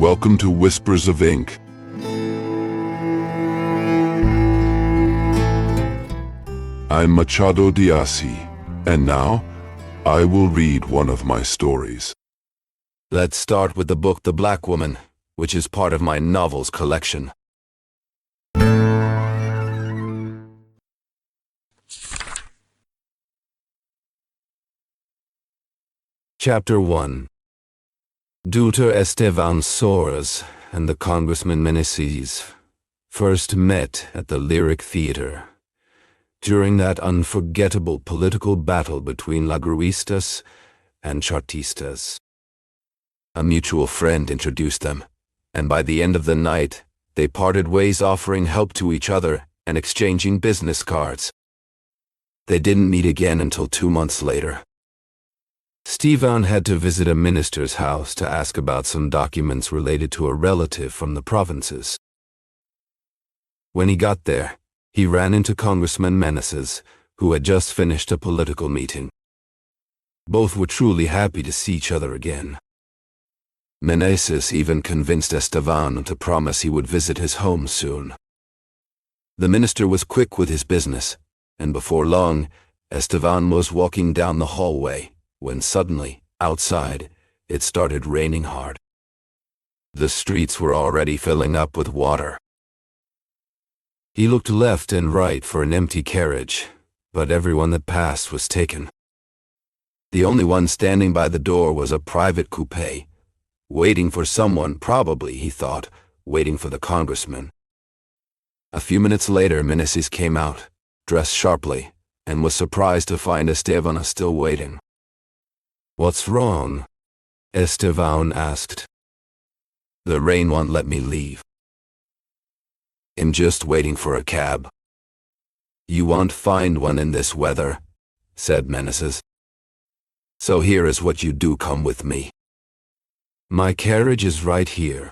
welcome to Whispers of Ink. I'm Machado de Assis, and now, I will read one of my stories. Let's start with the book The Black Woman, which is part of my novels collection. Chapter 1. Dr. Esteban Soares and the Congressman Meneses first met at the Lyric Theater during that unforgettable political battle between Lagroistas and Chartistas. A mutual friend introduced them, and by the end of the night, they parted ways, offering help to each other and exchanging business cards. They didn't meet again until 2 months later. Esteban had to visit a minister's house to ask about some documents related to a relative from the provinces. When he got there, he ran into Congressman Meneses, who had just finished a political meeting. Both were truly happy to see each other again. Meneses even convinced Esteban to promise he would visit his home soon. The minister was quick with his business, and before long, Esteban was walking down the hallway, when suddenly, outside, it started raining hard. The streets were already filling up with water. He looked left and right for an empty carriage, but everyone that passed was taken. The only one standing by the door was a private coupe, waiting for someone, probably, he thought, waiting for the congressman. A few minutes later, Meneses came out, dressed sharply, and was surprised to find Esteban still waiting. "What's wrong?" Esteban asked. "The rain won't let me leave. I'm just waiting for a cab." "You won't find one in this weather," said Meneses. "So here is what you do, come with me. My carriage is right here.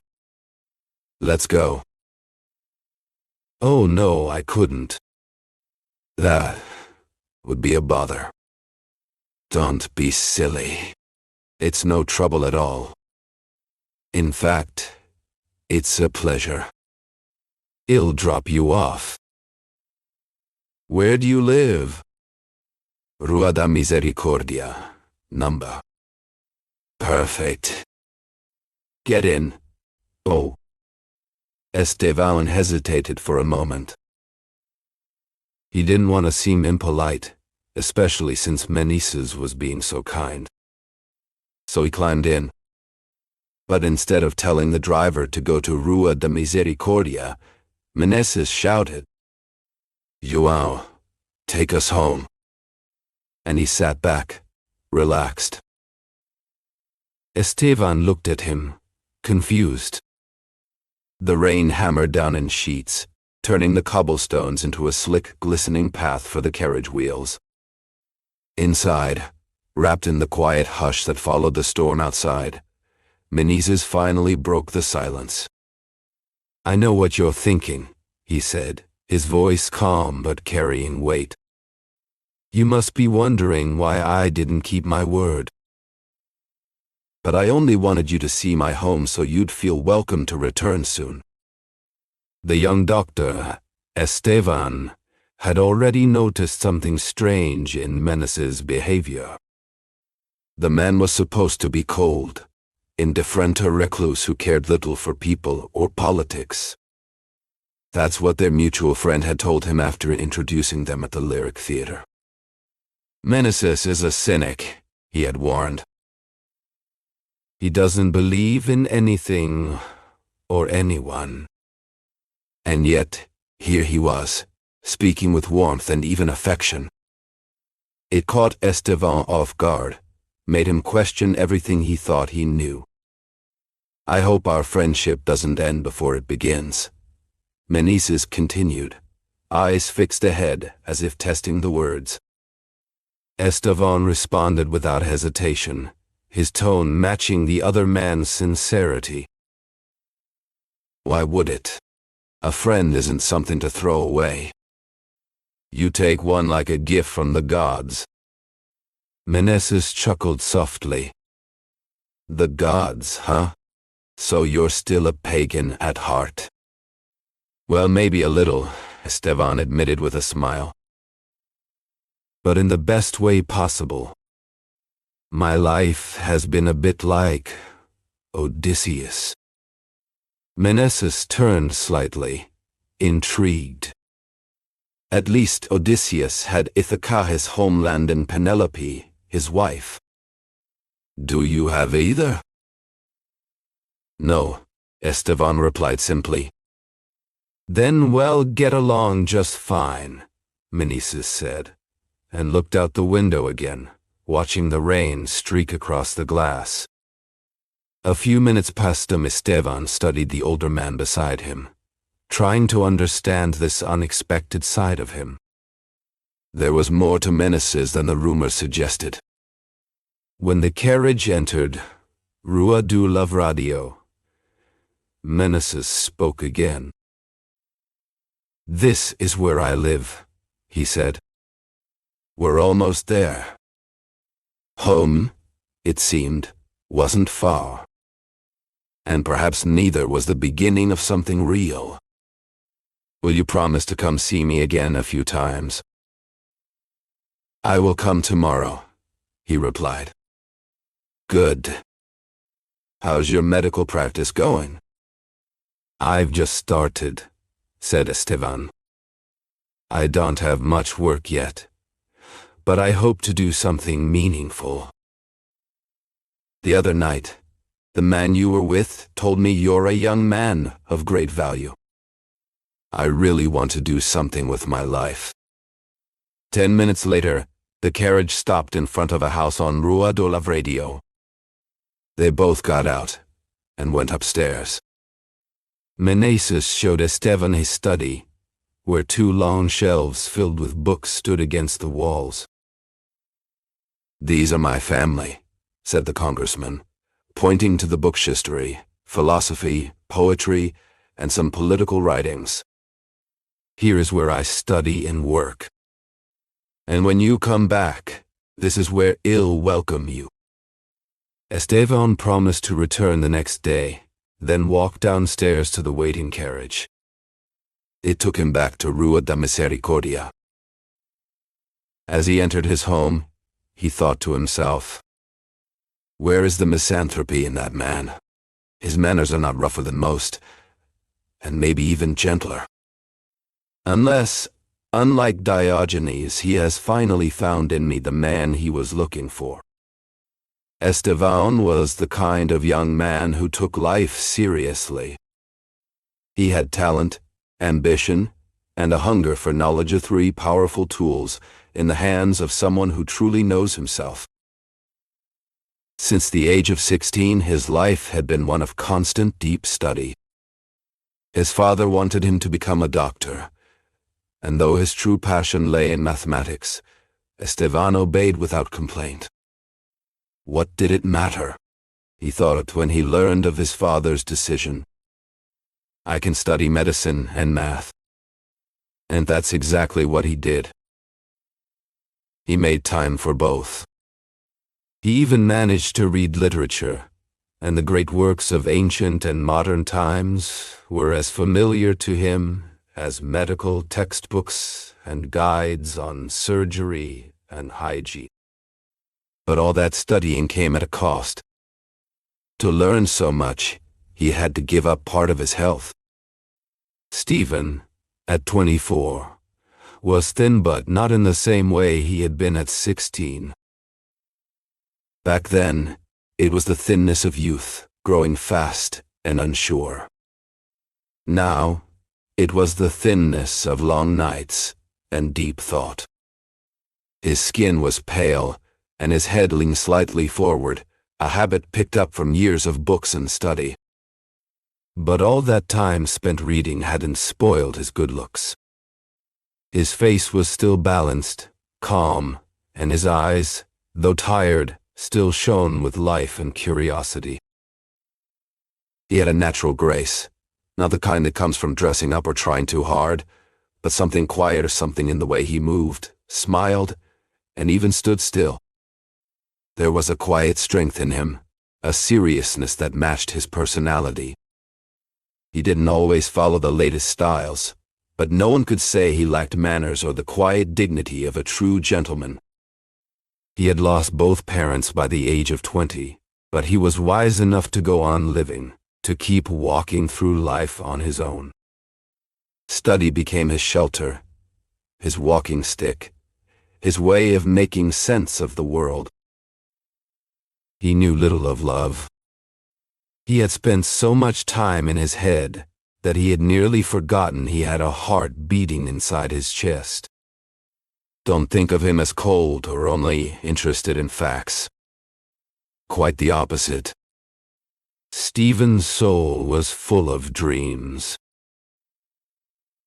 Let's go." "Oh no, I couldn't. That would be a bother." "Don't be silly. It's no trouble at all. In fact, it's a pleasure. I'll drop you off." "Where do you live?" "Rua da Misericordia, number." "Perfect. Get in." "Oh." Esteban hesitated for a moment. He didn't want to seem impolite, especially since Meneses was being so kind. So he climbed in. But instead of telling the driver to go to Rua da Misericordia, Meneses shouted, "João, take us home." And he sat back, relaxed. Esteban looked at him, confused. The rain hammered down in sheets, turning the cobblestones into a slick, glistening path for the carriage wheels. Inside, wrapped in the quiet hush that followed the storm outside, Meneses finally broke the silence. "I know what you're thinking," he said, his voice calm but carrying weight. "You must be wondering why I didn't keep my word. But I only wanted you to see my home so you'd feel welcome to return soon." The young doctor, Esteban, had already noticed something strange in Meneses' behavior. The man was supposed to be cold, indifferent, a recluse who cared little for people or politics. That's what their mutual friend had told him after introducing them at the Lyric Theater. "Meneses is a cynic," he had warned. "He doesn't believe in anything or anyone." And yet, here he was, speaking with warmth and even affection. It caught Esteban off guard, made him question everything he thought he knew. "I hope our friendship doesn't end before it begins," Meneses continued, eyes fixed ahead as if testing the words. Esteban responded without hesitation, his tone matching the other man's sincerity. "Why would it? A friend isn't something to throw away. You take one like a gift from the gods." Meneses chuckled softly. "The gods, huh? So you're still a pagan at heart? Well, maybe a little, Esteban admitted with a smile. But in the best way possible. My life has been a bit like Odysseus. Menesses turned slightly, intrigued. At least Odysseus had Ithaca his homeland and Penelope his wife. Do you have either? No, Esteban replied simply. Then we'll get along just fine, Menesses said, and looked out the window again, watching the rain streak across the glass. A few minutes past him, Esteban studied the older man beside him, trying to understand this unexpected side of him. There was more to Menesses than the rumor suggested. When the carriage entered Rua do Lavradio, Menesses spoke again. This is where I live, he said. We're almost there. Home, it seemed, wasn't far. And perhaps neither was the beginning of something real. Will you promise to come see me again a few times? I will come tomorrow, he replied. Good. How's your medical practice going? I've just started, said Esteban. I don't have much work yet, but I hope to do something meaningful. The other night, the man you were with told me you're a young man of great value. I really want to do something with my life. 10 minutes later, the carriage stopped in front of a house on Rua do Lavradio. They both got out and went upstairs. Menesses showed Esteban his study, where 2 long shelves filled with books stood against the walls. These are my family, said the congressman, pointing to the books history, philosophy, poetry, and some political writings. Here is where I study and work. And when you come back, this is where I'll welcome you. Esteban promised to return the next day, then walked downstairs to the waiting carriage. It took him back to Rua da Misericordia. As he entered his home, he thought to himself, where is the misanthropy in that man? His manners are not rougher than most, and maybe even gentler. Unless, unlike Diogenes, he has finally found in me the man he was looking for. Esteban was the kind of young man who took life seriously. He had talent, ambition, and a hunger for knowledge, of 3 powerful tools in the hands of someone who truly knows himself. Since the age of 16, his life had been one of constant, deep study. His father wanted him to become a doctor, and though his true passion lay in mathematics, Esteban obeyed without complaint. What did it matter? He thought when he learned of his father's decision. I can study medicine and math. And that's exactly what he did. He made time for both. He even managed to read literature, and the great works of ancient and modern times were as familiar to him as medical textbooks and guides on surgery and hygiene. But all that studying came at a cost. To learn so much, he had to give up part of his health. Stephen, at 24, was thin, but not in the same way he had been at 16. Back then, it was the thinness of youth, growing fast and unsure. Now, it was the thinness of long nights and deep thought. His skin was pale, and his head leaned slightly forward, a habit picked up from years of books and study. But all that time spent reading hadn't spoiled his good looks. His face was still balanced, calm, and his eyes, though tired, still shone with life and curiosity. He had a natural grace, not the kind that comes from dressing up or trying too hard, but something quiet or something in the way he moved, smiled, and even stood still. There was a quiet strength in him, a seriousness that matched his personality. He didn't always follow the latest styles, but no one could say he lacked manners or the quiet dignity of a true gentleman. He had lost both parents by the age of 20, but he was wise enough to go on living, to keep walking through life on his own. Study became his shelter, his walking stick, his way of making sense of the world. He knew little of love. He had spent so much time in his head that he had nearly forgotten he had a heart beating inside his chest. Don't think of him as cold or only interested in facts. Quite the opposite. Stephen's soul was full of dreams.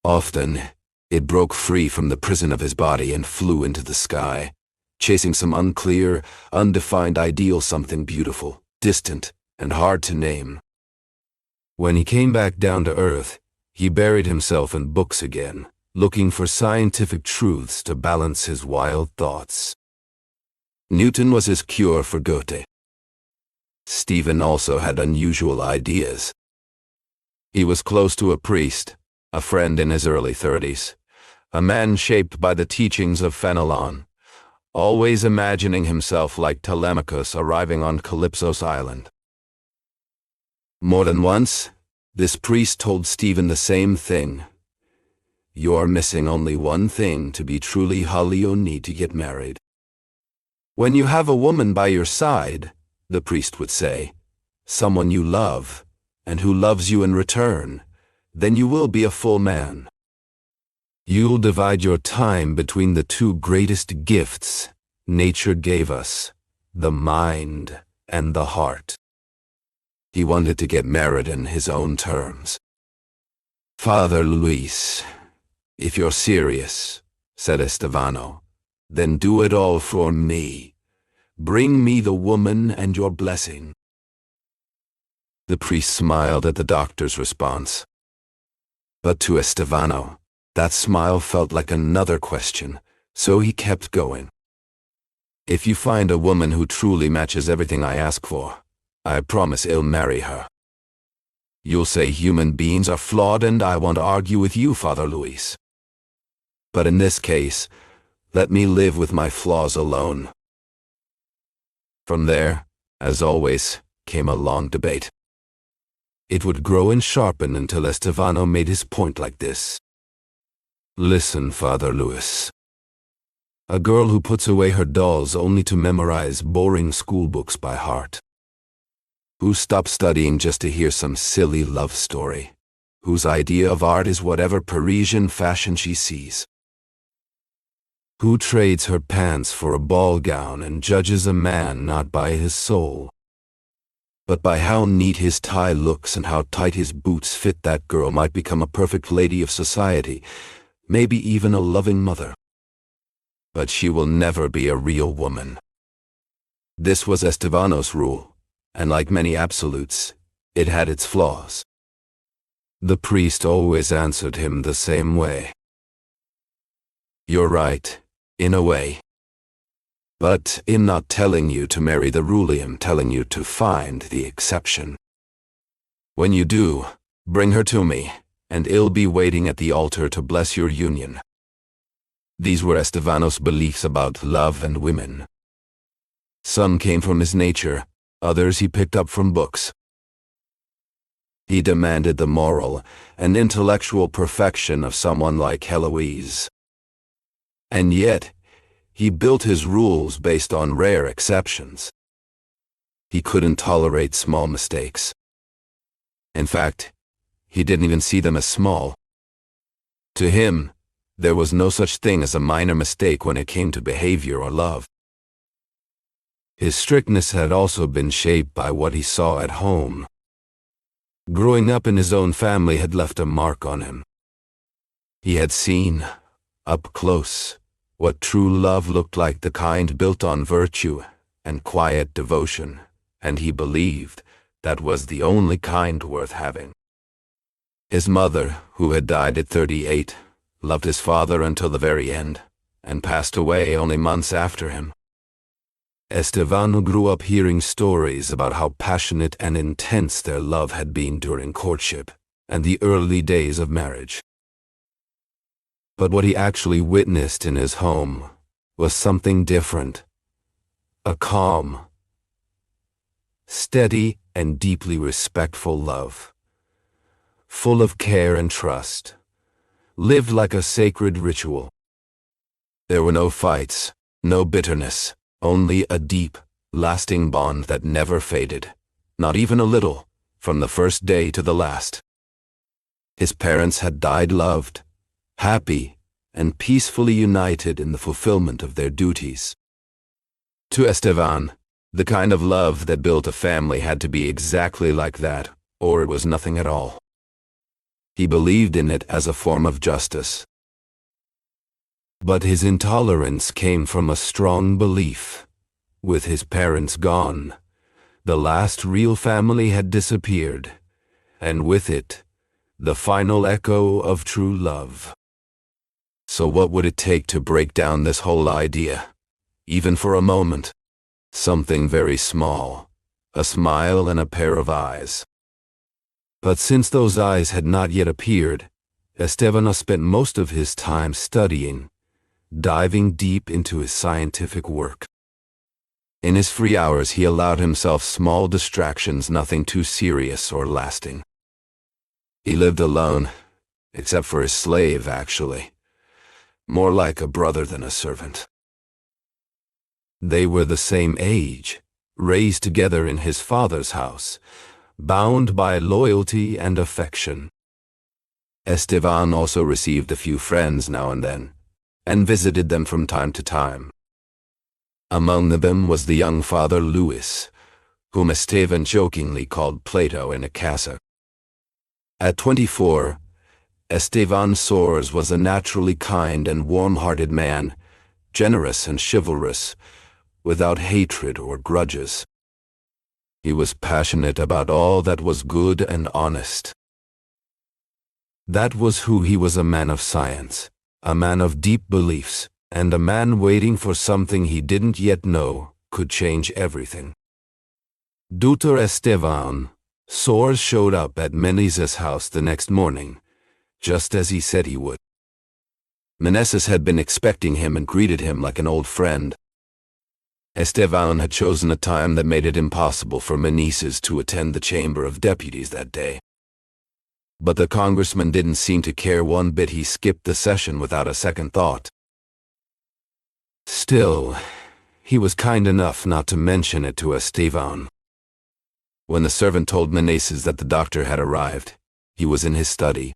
Often, it broke free from the prison of his body and flew into the sky, chasing some unclear, undefined ideal, something beautiful, distant, and hard to name. When he came back down to earth, he buried himself in books again, looking for scientific truths to balance his wild thoughts. Newton was his cure for Goethe. Stephen also had unusual ideas. He was close to a priest, a friend in his early 30s, a man shaped by the teachings of Fenelon, always imagining himself like Telemachus arriving on Calypso's island. More than once, this priest told Stephen the same thing. You're missing only one thing to be truly holy. You need to get married. When you have a woman by your side, the priest would say, someone you love, and who loves you in return, then you will be a full man. You'll divide your time between the two greatest gifts nature gave us, the mind and the heart. He wanted to get married in his own terms. Father Luis, if you're serious, said Estevano, then do it all for me. Bring me the woman and your blessing. The priest smiled at the doctor's response. But to Estevano, that smile felt like another question, so he kept going. If you find a woman who truly matches everything I ask for, I promise I'll marry her. You'll say human beings are flawed and I won't argue with you, Father Luis. But in this case, let me live with my flaws alone. From there, as always, came a long debate. It would grow and sharpen until Estevano made his point like this. Listen, Father Luis. A girl who puts away her dolls only to memorize boring school books by heart. Who stops studying just to hear some silly love story. Whose idea of art is whatever Parisian fashion she sees. Who trades her pants for a ball gown and judges a man not by his soul, but by how neat his tie looks and how tight his boots fit. That girl might become a perfect lady of society, maybe even a loving mother. But she will never be a real woman. This was Estevano's rule, and like many absolutes, it had its flaws. The priest always answered him the same way. You're right, in a way. But I'm not telling you to marry the rule, I'm telling you to find the exception. When you do, bring her to me, and I'll be waiting at the altar to bless your union. These were Estevano's beliefs about love and women. Some came from his nature, others he picked up from books. He demanded the moral and intellectual perfection of someone like Heloise. And yet, he built his rules based on rare exceptions. He couldn't tolerate small mistakes. In fact, he didn't even see them as small. To him, there was no such thing as a minor mistake when it came to behavior or love. His strictness had also been shaped by what he saw at home. Growing up in his own family had left a mark on him. He had seen, up close, what true love looked like, the kind built on virtue and quiet devotion, and he believed that was the only kind worth having. His mother, who had died at 38, loved his father until the very end, and passed away only months after him. Esteban grew up hearing stories about how passionate and intense their love had been during courtship and the early days of marriage. But what he actually witnessed in his home was something different. A calm, steady, and deeply respectful love, full of care and trust, lived like a sacred ritual. There were no fights, no bitterness, only a deep, lasting bond that never faded, not even a little, from the first day to the last. His parents had died loved, happy, and peacefully united in the fulfillment of their duties. To Esteban, the kind of love that built a family had to be exactly like that, or it was nothing at all. He believed in it as a form of justice. But his intolerance came from a strong belief. With his parents gone, the last real family had disappeared, and with it, the final echo of true love. So what would it take to break down this whole idea, even for a moment? Something very small, a smile and a pair of eyes. But since those eyes had not yet appeared, Esteban spent most of his time studying, diving deep into his scientific work. In his free hours he allowed himself small distractions, nothing too serious or lasting. He lived alone, except for his slave, actually. More like a brother than a servant. They were the same age, raised together in his father's house, bound by loyalty and affection. Esteban also received a few friends now and then, and visited them from time to time. Among them was the young father Luis, whom Esteban jokingly called Plato in a cassock. At 24, Esteban Soares was a naturally kind and warm-hearted man, generous and chivalrous, without hatred or grudges. He was passionate about all that was good and honest. That was who he was, a man of science, a man of deep beliefs, and a man waiting for something he didn't yet know could change everything. Dr. Esteban Soares showed up at Meneses' house the next morning, just as he said he would. Meneses had been expecting him and greeted him like an old friend. Esteban had chosen a time that made it impossible for Meneses to attend the Chamber of Deputies that day. But the congressman didn't seem to care one bit. He skipped the session without a second thought. Still, he was kind enough not to mention it to Esteban. When the servant told Meneses that the doctor had arrived, he was in his study.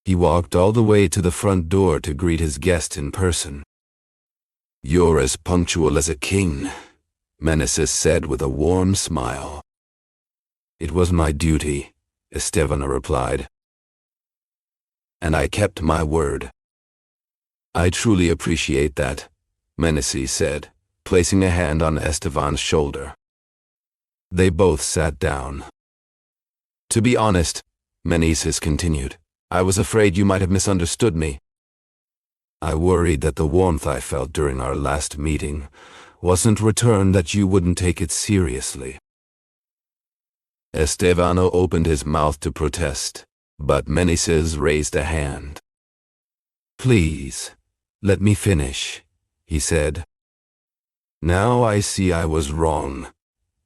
He walked all the way to the front door to greet his guest in person. "You're as punctual as a king," Meneses said with a warm smile. "It was my duty," Esteban replied. "And I kept my word." "I truly appreciate that," Meneses said, placing a hand on Esteban's shoulder. They both sat down. "To be honest," Meneses continued, "I was afraid you might have misunderstood me. I worried that the warmth I felt during our last meeting wasn't returned, that you wouldn't take it seriously." Esteban opened his mouth to protest, but Meneses raised a hand. "Please, let me finish," he said. "Now I see I was wrong,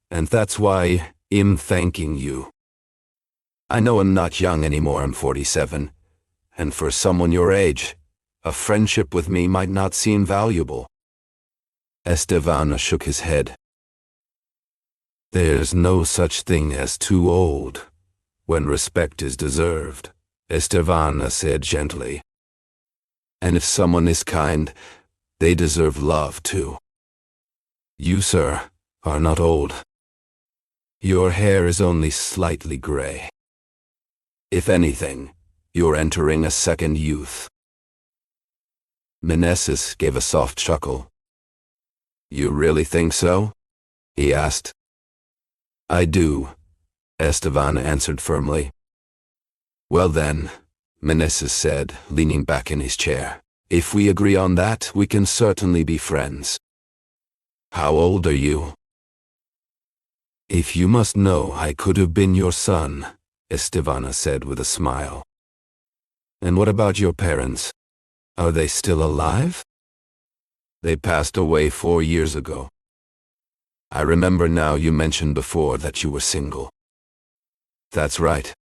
and that's why I'm thanking you. I know I'm not young anymore, I'm 47, and for someone your age, a friendship with me might not seem valuable." Esteban shook his head. "There's no such thing as too old, when respect is deserved," Esteban said gently. "And if someone is kind, they deserve love too. You, sir, are not old. Your hair is only slightly gray. If anything, you're entering a second youth." Meneses gave a soft chuckle. "You really think so?" he asked. "I do," Esteban answered firmly. "Well then," Meneses said, leaning back in his chair, "if we agree on that, we can certainly be friends." How old are you? If you must know, I could have been your son, Estevana said with a smile. And what about your parents? Are they still alive? They passed away 4 years ago. I remember now you mentioned before that you were single. That's right.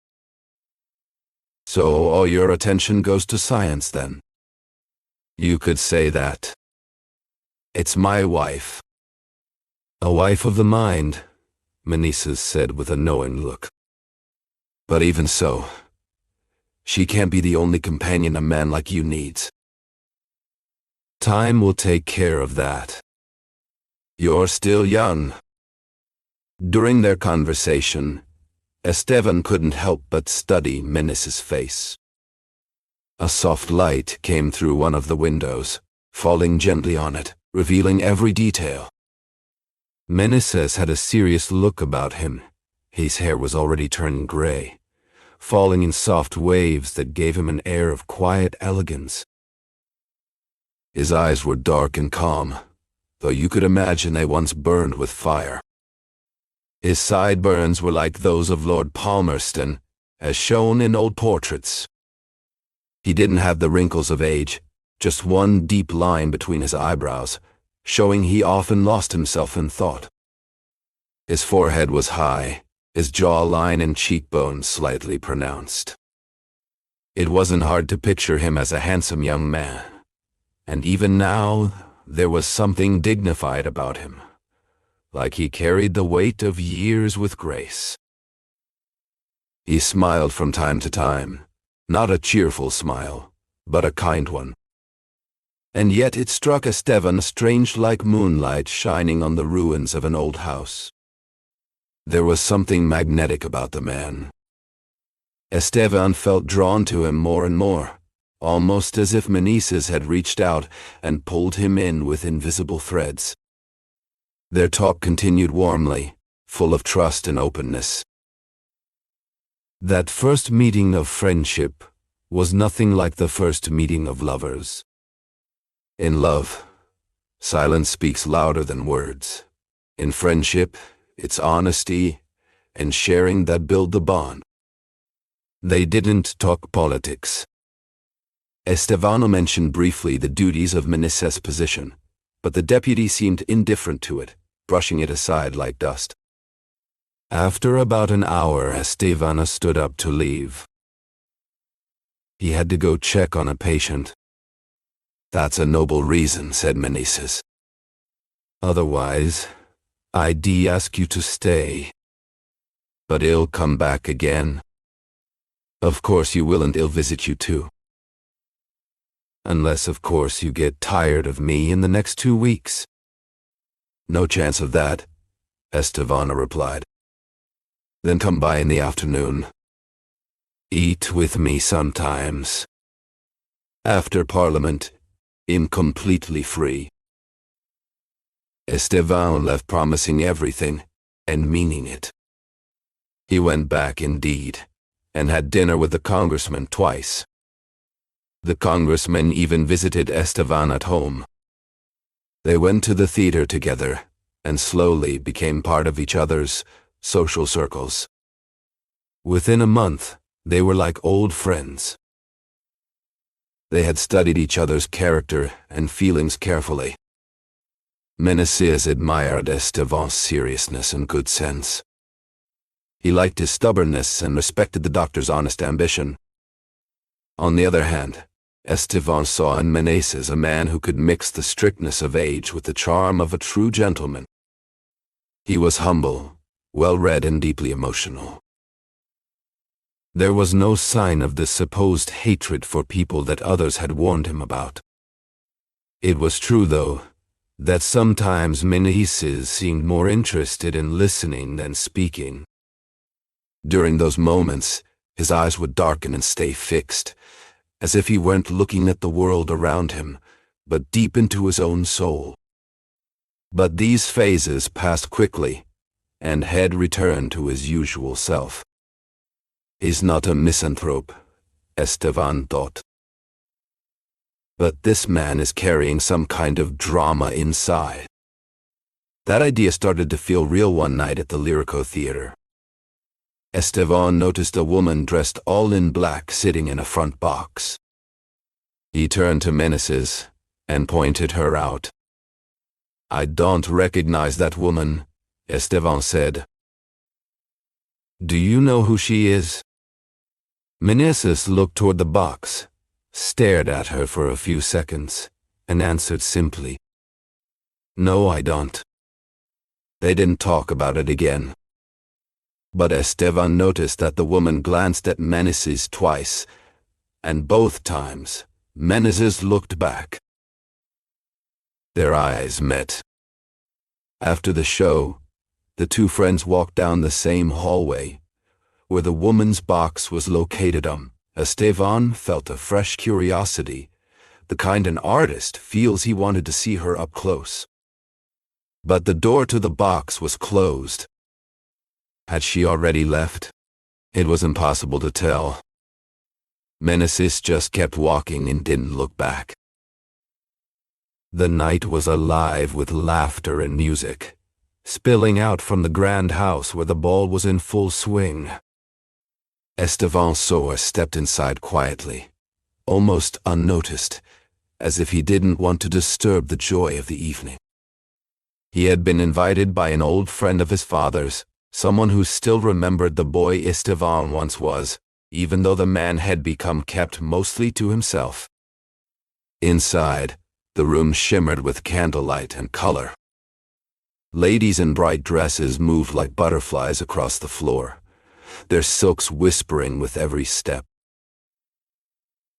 So all your attention goes to science then? You could say that. It's my wife. A wife of the mind, Meneses said with a knowing look. But even so, she can't be the only companion a man like you needs. Time will take care of that. You're still young. During their conversation, Estevan couldn't help but study Meneses' face. A soft light came through one of the windows, falling gently on it, revealing every detail. Meneses had a serious look about him. His hair was already turning gray, falling in soft waves that gave him an air of quiet elegance. His eyes were dark and calm, though you could imagine they once burned with fire. His sideburns were like those of Lord Palmerston, as shown in old portraits. He didn't have the wrinkles of age, just one deep line between his eyebrows, showing he often lost himself in thought. His forehead was high, his jawline and cheekbones slightly pronounced. It wasn't hard to picture him as a handsome young man, and even now there was something dignified about him, like he carried the weight of years with grace. He smiled from time to time, not a cheerful smile, but a kind one. And yet it struck Estevan strange like moonlight shining on the ruins of an old house. There was something magnetic about the man. Estevan felt drawn to him more and more, almost as if Meneses had reached out and pulled him in with invisible threads. Their talk continued warmly, full of trust and openness. That first meeting of friendship was nothing like the first meeting of lovers. In love, silence speaks louder than words. In friendship, it's honesty and sharing that build the bond. They didn't talk politics. Estevano mentioned briefly the duties of Meneses' position, but the deputy seemed indifferent to it, brushing it aside like dust. After about an hour, Estevana stood up to leave. He had to go check on a patient. That's a noble reason, said Meneses. Otherwise, I'd ask you to stay. But he'll come back again. Of course you will, and he'll visit you too. Unless, of course, you get tired of me in the next 2 weeks. No chance of that, Estevana replied. Then come by in the afternoon. Eat with me sometimes. After Parliament, I'm completely free. Estevan left promising everything and meaning it. He went back indeed, and had dinner with the congressman twice. The congressman even visited Estevan at home. They went to the theater together and slowly became part of each other's social circles. Within a month, they were like old friends. They had studied each other's character and feelings carefully. Meneses admired Estevan's seriousness and good sense. He liked his stubbornness and respected the doctor's honest ambition. On the other hand, Estevan saw in Meneses a man who could mix the strictness of age with the charm of a true gentleman. He was humble, well-read, and deeply emotional. There was no sign of the supposed hatred for people that others had warned him about. It was true, though, that sometimes Meneses seemed more interested in listening than speaking. During those moments, his eyes would darken and stay fixed, as if he weren't looking at the world around him, but deep into his own soul. But these phases passed quickly, and Head returned to his usual self. He's not a misanthrope, Estevan thought. But this man is carrying some kind of drama inside. That idea started to feel real one night at the Lyrico Theater. Esteban noticed a woman dressed all in black sitting in a front box. He turned to Meneses and pointed her out. "I don't recognize that woman," Esteban said. "Do you know who she is?" Meneses looked toward the box, stared at her for a few seconds, and answered simply, "No, I don't." They didn't talk about it again. But Esteban noticed that the woman glanced at Meneses twice, and both times, Meneses looked back. Their eyes met. After the show, the two friends walked down the same hallway, where the woman's box was located on. Esteban felt a fresh curiosity, the kind an artist feels he wanted to see her up close. But the door to the box was closed. Had she already left? It was impossible to tell. Meneses just kept walking and didn't look back. The night was alive with laughter and music, spilling out from the grand house where the ball was in full swing. Esteban Soa stepped inside quietly, almost unnoticed, as if he didn't want to disturb the joy of the evening. He had been invited by an old friend of his father's, someone who still remembered the boy Esteban once was, even though the man had become kept mostly to himself. Inside, the room shimmered with candlelight and color. Ladies in bright dresses moved like butterflies across the floor, their silks whispering with every step.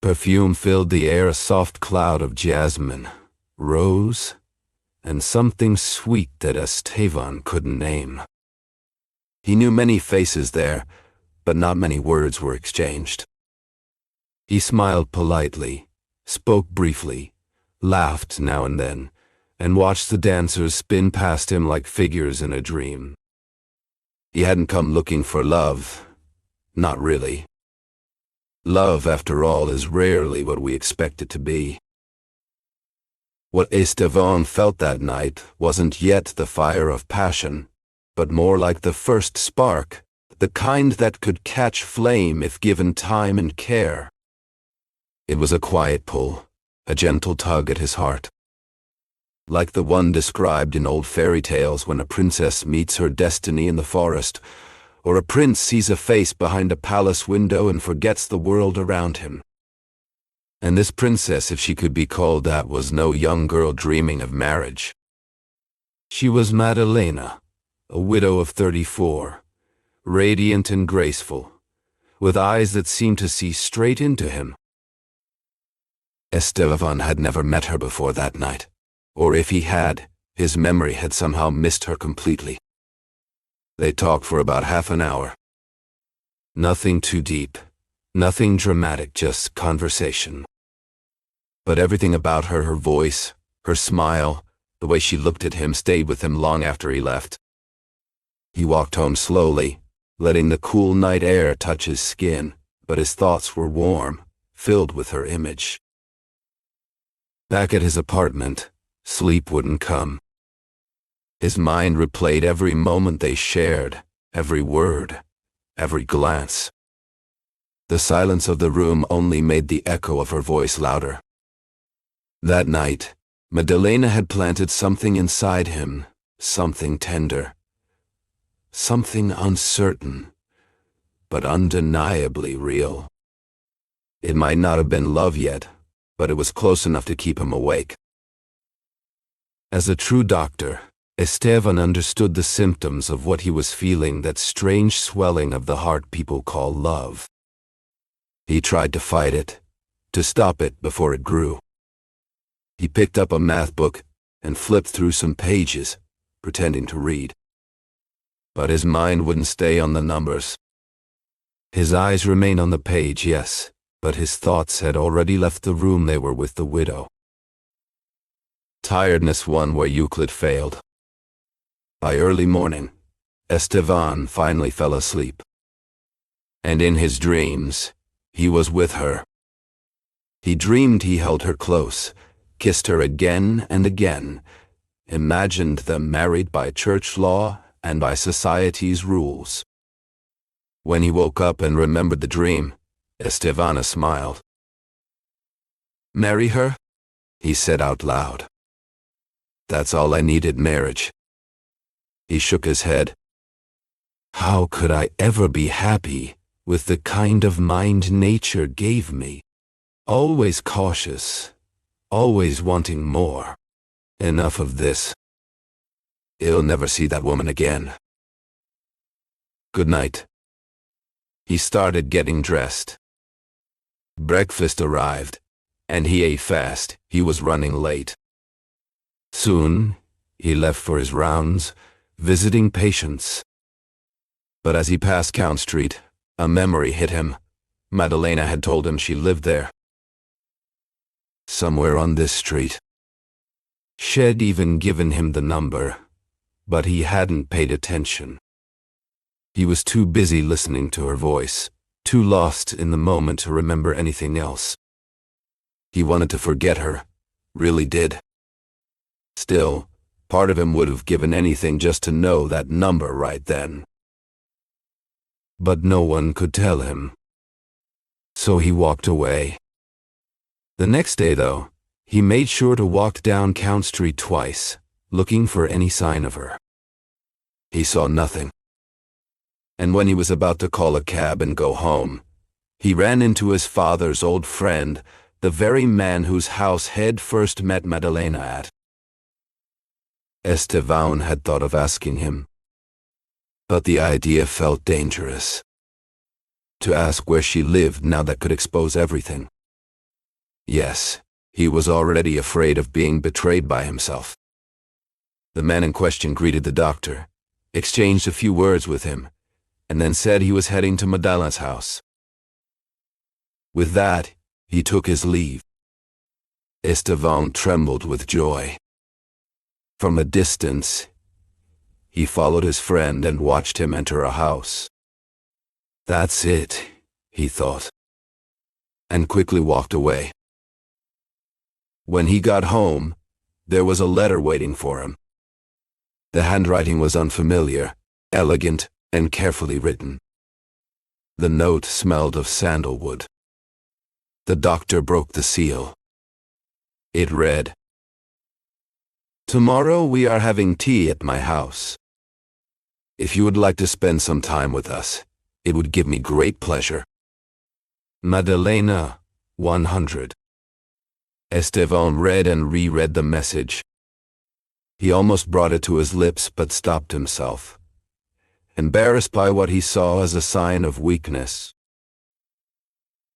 Perfume filled the air, a soft cloud of jasmine, rose, and something sweet that Esteban couldn't name. He knew many faces there, but not many words were exchanged. He smiled politely, spoke briefly, laughed now and then, and watched the dancers spin past him like figures in a dream. He hadn't come looking for love, not really. Love, after all, is rarely what we expect it to be. What Esteban felt that night wasn't yet the fire of passion, but more like the first spark, the kind that could catch flame if given time and care. It was a quiet pull, a gentle tug at his heart. Like the one described in old fairy tales when a princess meets her destiny in the forest, or a prince sees a face behind a palace window and forgets the world around him. And this princess, if she could be called that, was no young girl dreaming of marriage. She was Madalena, a widow of 34, radiant and graceful, with eyes that seemed to see straight into him. Esteban had never met her before that night, or if he had, his memory had somehow missed her completely. They talked for about half an hour. Nothing too deep, nothing dramatic, just conversation. But everything about her, her voice, her smile, the way she looked at him, stayed with him long after he left. He walked home slowly, letting the cool night air touch his skin, but his thoughts were warm, filled with her image. Back at his apartment, sleep wouldn't come. His mind replayed every moment they shared, every word, every glance. The silence of the room only made the echo of her voice louder. That night, Madalena had planted something inside him, something tender, something uncertain, but undeniably real. It might not have been love yet, but it was close enough to keep him awake. As a true doctor, Esteban understood the symptoms of what he was feeling, that strange swelling of the heart people call love. He tried to fight it, to stop it before it grew. He picked up a math book and flipped through some pages, pretending to read. But his mind wouldn't stay on the numbers. His eyes remained on the page, yes, but his thoughts had already left the room they were with the widow. Tiredness won where Euclid failed. By early morning, Esteban finally fell asleep. And in his dreams, he was with her. He dreamed he held her close, kissed her again and again, imagined them married by church law and by society's rules. When he woke up and remembered the dream, Estevana smiled. "Marry her?" he said out loud. "That's all I needed, marriage." He shook his head. "How could I ever be happy with the kind of mind nature gave me? Always cautious, always wanting more. Enough of this. He'll never see that woman again. Good night." He started getting dressed. Breakfast arrived, and he ate fast. He was running late. Soon, he left for his rounds, visiting patients. But as he passed Count Street, a memory hit him. Madalena had told him she lived there. Somewhere on this street. She'd even given him the number, but he hadn't paid attention. He was too busy listening to her voice, too lost in the moment to remember anything else. He wanted to forget her, really did. Still, part of him would have given anything just to know that number right then. But no one could tell him. So he walked away. The next day, though, he made sure to walk down Count Street twice, looking for any sign of her. He saw nothing. And when he was about to call a cab and go home, he ran into his father's old friend, the very man whose house he'd first met Madalena at. Estevan had thought of asking him, but the idea felt dangerous. To ask where she lived now that could expose everything. Yes, he was already afraid of being betrayed by himself. The man in question greeted the doctor, exchanged a few words with him, and then said he was heading to Madalena's house. With that, he took his leave. Estevan trembled with joy. From a distance, he followed his friend and watched him enter a house. That's it, he thought, and quickly walked away. When he got home, there was a letter waiting for him. The handwriting was unfamiliar, elegant, and carefully written. The note smelled of sandalwood. The doctor broke the seal. It read, "Tomorrow we are having tea at my house. If you would like to spend some time with us, it would give me great pleasure. Madalena, 100. Estevan read and reread the message. He almost brought it to his lips but stopped himself, embarrassed by what he saw as a sign of weakness.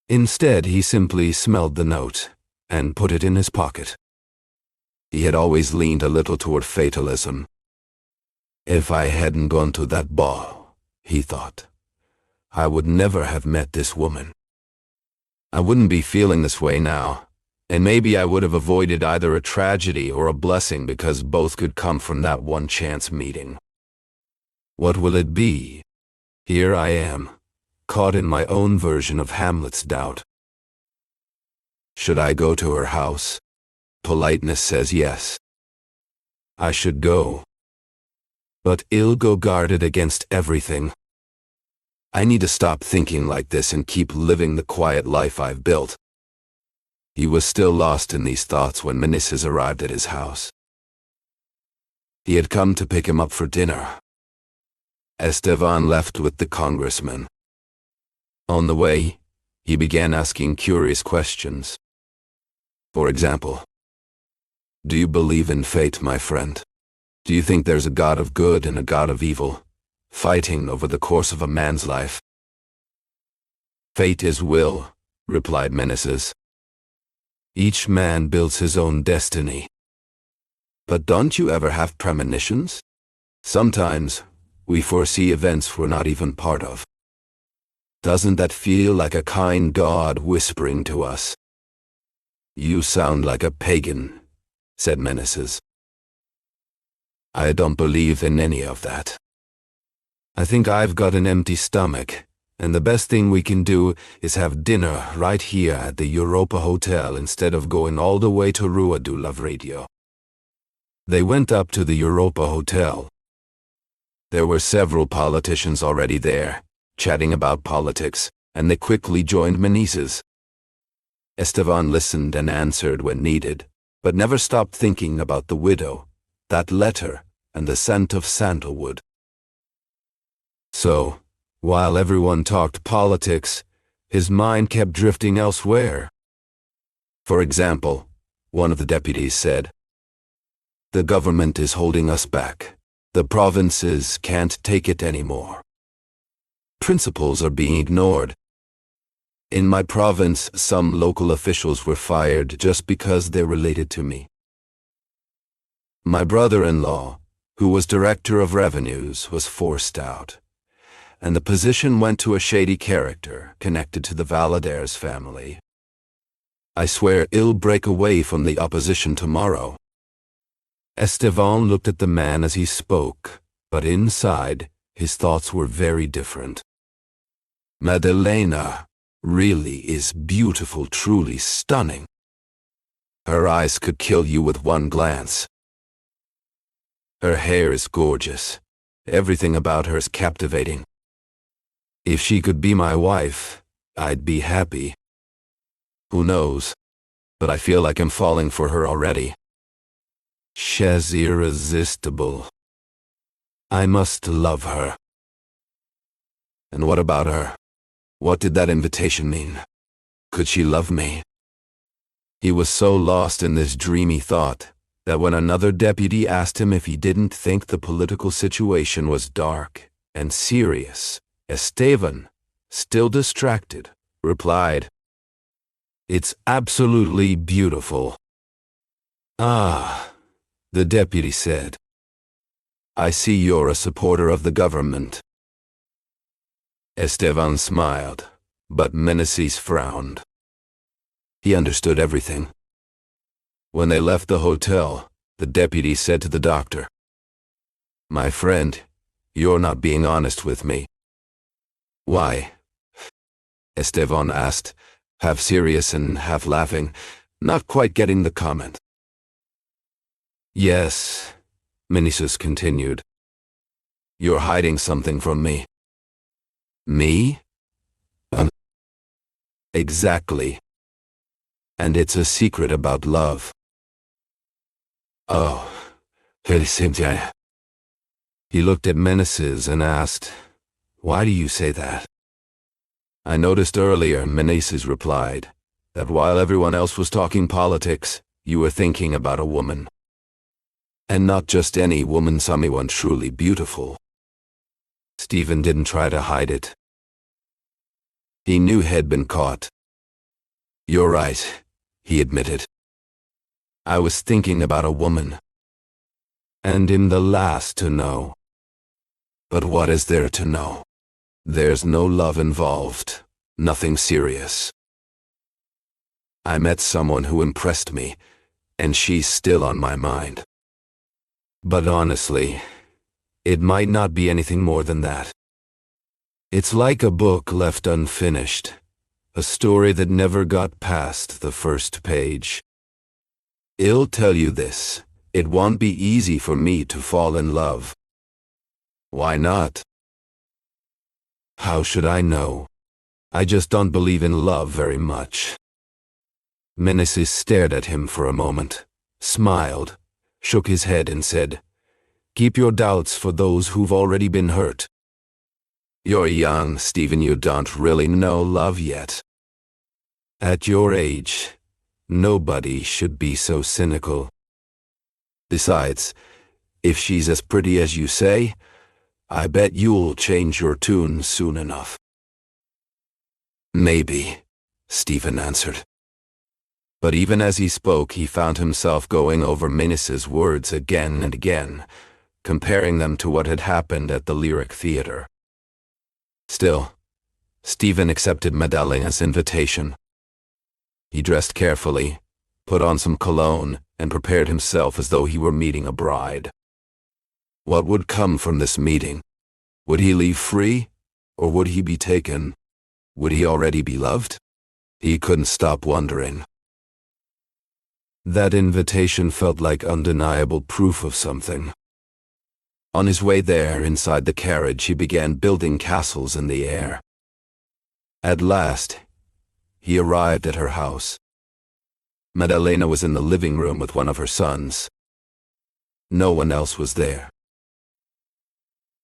Instead, he simply smelled the note and put it in his pocket. He had always leaned a little toward fatalism. If I hadn't gone to that ball, he thought, I would never have met this woman. I wouldn't be feeling this way now, and maybe I would have avoided either a tragedy or a blessing because both could come from that one chance meeting. What will it be? Here I am, caught in my own version of Hamlet's doubt. Should I go to her house? Politeness says yes. I should go. But I'll go guarded against everything. I need to stop thinking like this and keep living the quiet life I've built. He was still lost in these thoughts when Meneses arrived at his house. He had come to pick him up for dinner. Estevan left with the congressman. On the way, he began asking curious questions. For example, do you believe in fate, my friend? Do you think there's a God of good and a God of evil, fighting over the course of a man's life? Fate is will, replied Meneses. Each man builds his own destiny. But don't you ever have premonitions? Sometimes, we foresee events we're not even part of. Doesn't that feel like a kind God whispering to us? You sound like a pagan, said Meneses. I don't believe in any of that. I think I've got an empty stomach, and the best thing we can do is have dinner right here at the Europa Hotel instead of going all the way to Rua do Lavradio. They went up to the Europa Hotel. There were several politicians already there, chatting about politics, and they quickly joined Meneses. Esteban listened and answered when needed, but never stopped thinking about the widow, that letter, and the scent of sandalwood. So, while everyone talked politics, his mind kept drifting elsewhere. For example, one of the deputies said, "The government is holding us back. The provinces can't take it anymore. Principles are being ignored. In my province, some local officials were fired just because they're related to me. My brother-in-law, who was director of revenues, was forced out, and the position went to a shady character connected to the Valadares family. I swear he'll break away from the opposition tomorrow." Esteban looked at the man as he spoke, but inside, his thoughts were very different. Madalena really is beautiful, truly stunning. Her eyes could kill you with one glance. Her hair is gorgeous. Everything about her is captivating. If she could be my wife, I'd be happy. Who knows? But I feel like I'm falling for her already. She's irresistible. I must love her. And what about her? What did that invitation mean? Could she love me? He was so lost in this dreamy thought that when another deputy asked him if he didn't think the political situation was dark and serious, Esteban, still distracted, replied, "It's absolutely beautiful." "Ah," the deputy said. "I see you're a supporter of the government." Esteban smiled, but Meneses frowned. He understood everything. When they left the hotel, the deputy said to the doctor, "My friend, you're not being honest with me." "Why?" Esteban asked, half serious and half laughing, not quite getting the comment. "Yes," Meneses continued. "You're hiding something from me." "Me?" "Exactly. And it's a secret about love." "Oh, he looked at Meneses and asked, "Why do you say that?" "I noticed earlier," Meneses replied, "that while everyone else was talking politics, you were thinking about a woman. And not just any woman, someone truly beautiful." Stephen didn't try to hide it. He knew he'd been caught. "You're right," he admitted. "I was thinking about a woman. And I'm the last to know. But what is there to know? There's no love involved, nothing serious. I met someone who impressed me, and she's still on my mind. But honestly, it might not be anything more than that. It's like a book left unfinished, a story that never got past the first page. I'll tell you this, it won't be easy for me to fall in love." "Why not?" "How should I know? I just don't believe in love very much." Meneses stared at him for a moment, smiled, shook his head and said, "Keep your doubts for those who've already been hurt. You're young, Stephen, you don't really know love yet. At your age, nobody should be so cynical. Besides, if she's as pretty as you say, I bet you'll change your tune soon enough." "Maybe," Stephen answered. But even as he spoke, he found himself going over Meneses' words again and again, comparing them to what had happened at the Lyric Theater. Still, Stephen accepted Madalena's invitation. He dressed carefully, put on some cologne, and prepared himself as though he were meeting a bride. What would come from this meeting? Would he leave free, or would he be taken? Would he already be loved? He couldn't stop wondering. That invitation felt like undeniable proof of something. On his way there, inside the carriage, he began building castles in the air. At last, he arrived at her house. Maddalena was in the living room with one of her sons. No one else was there.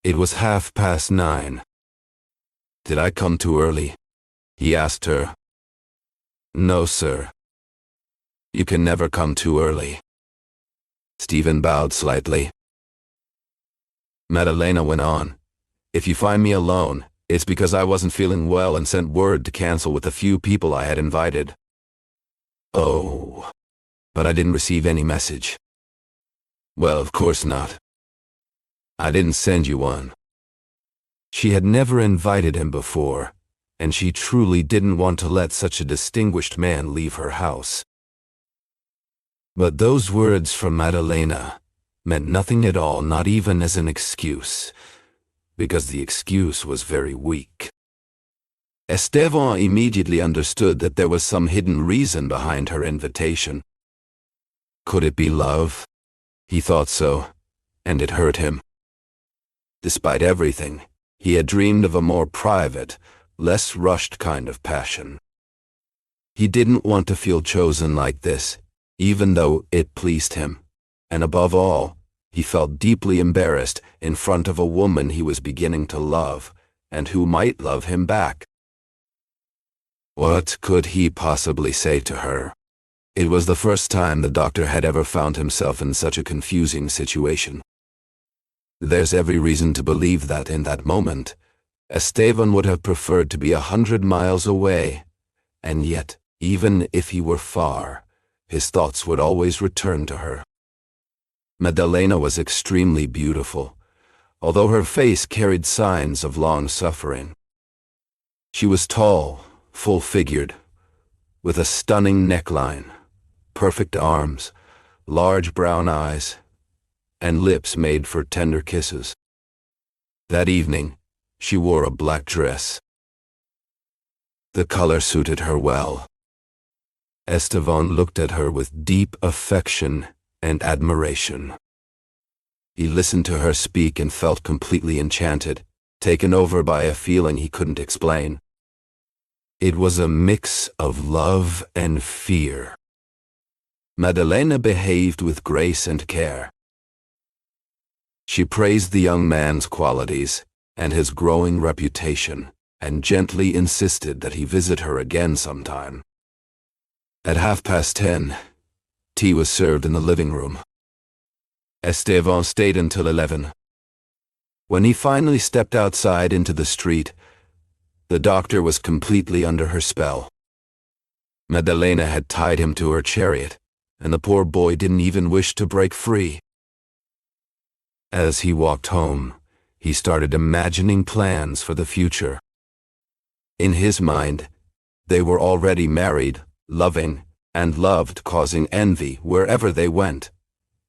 It was 9:30. "Did I come too early?" he asked her. "No, sir. You can never come too early." Stephen bowed slightly. Maddalena went on, "If you find me alone, it's because I wasn't feeling well and sent word to cancel with the few people I had invited." "Oh, but I didn't receive any message." "Well, of course not. I didn't send you one." She had never invited him before, and she truly didn't want to let such a distinguished man leave her house. But those words from Maddalena meant nothing at all, not even as an excuse, because the excuse was very weak. Esteban immediately understood that there was some hidden reason behind her invitation. Could it be love? He thought so, and it hurt him. Despite everything, he had dreamed of a more private, less rushed kind of passion. He didn't want to feel chosen like this, even though it pleased him, and above all, he felt deeply embarrassed in front of a woman he was beginning to love, and who might love him back. What could he possibly say to her? It was the first time the doctor had ever found himself in such a confusing situation. There's every reason to believe that in that moment, Esteban would have preferred to be 100 miles away, and yet, even if he were far, his thoughts would always return to her. Maddalena was extremely beautiful, although her face carried signs of long suffering. She was tall, full-figured, with a stunning neckline, perfect arms, large brown eyes, and lips made for tender kisses. That evening, she wore a black dress. The color suited her well. Esteban looked at her with deep affection and admiration. He listened to her speak and felt completely enchanted, taken over by a feeling he couldn't explain. It was a mix of love and fear. Maddalena behaved with grace and care. She praised the young man's qualities and his growing reputation, and gently insisted that he visit her again sometime. At 10:30, tea was served in the living room. Esteban stayed until 11. When he finally stepped outside into the street, the doctor was completely under her spell. Maddalena had tied him to her chariot, and the poor boy didn't even wish to break free. As he walked home, he started imagining plans for the future. In his mind, they were already married, loving, and loved, causing envy wherever they went,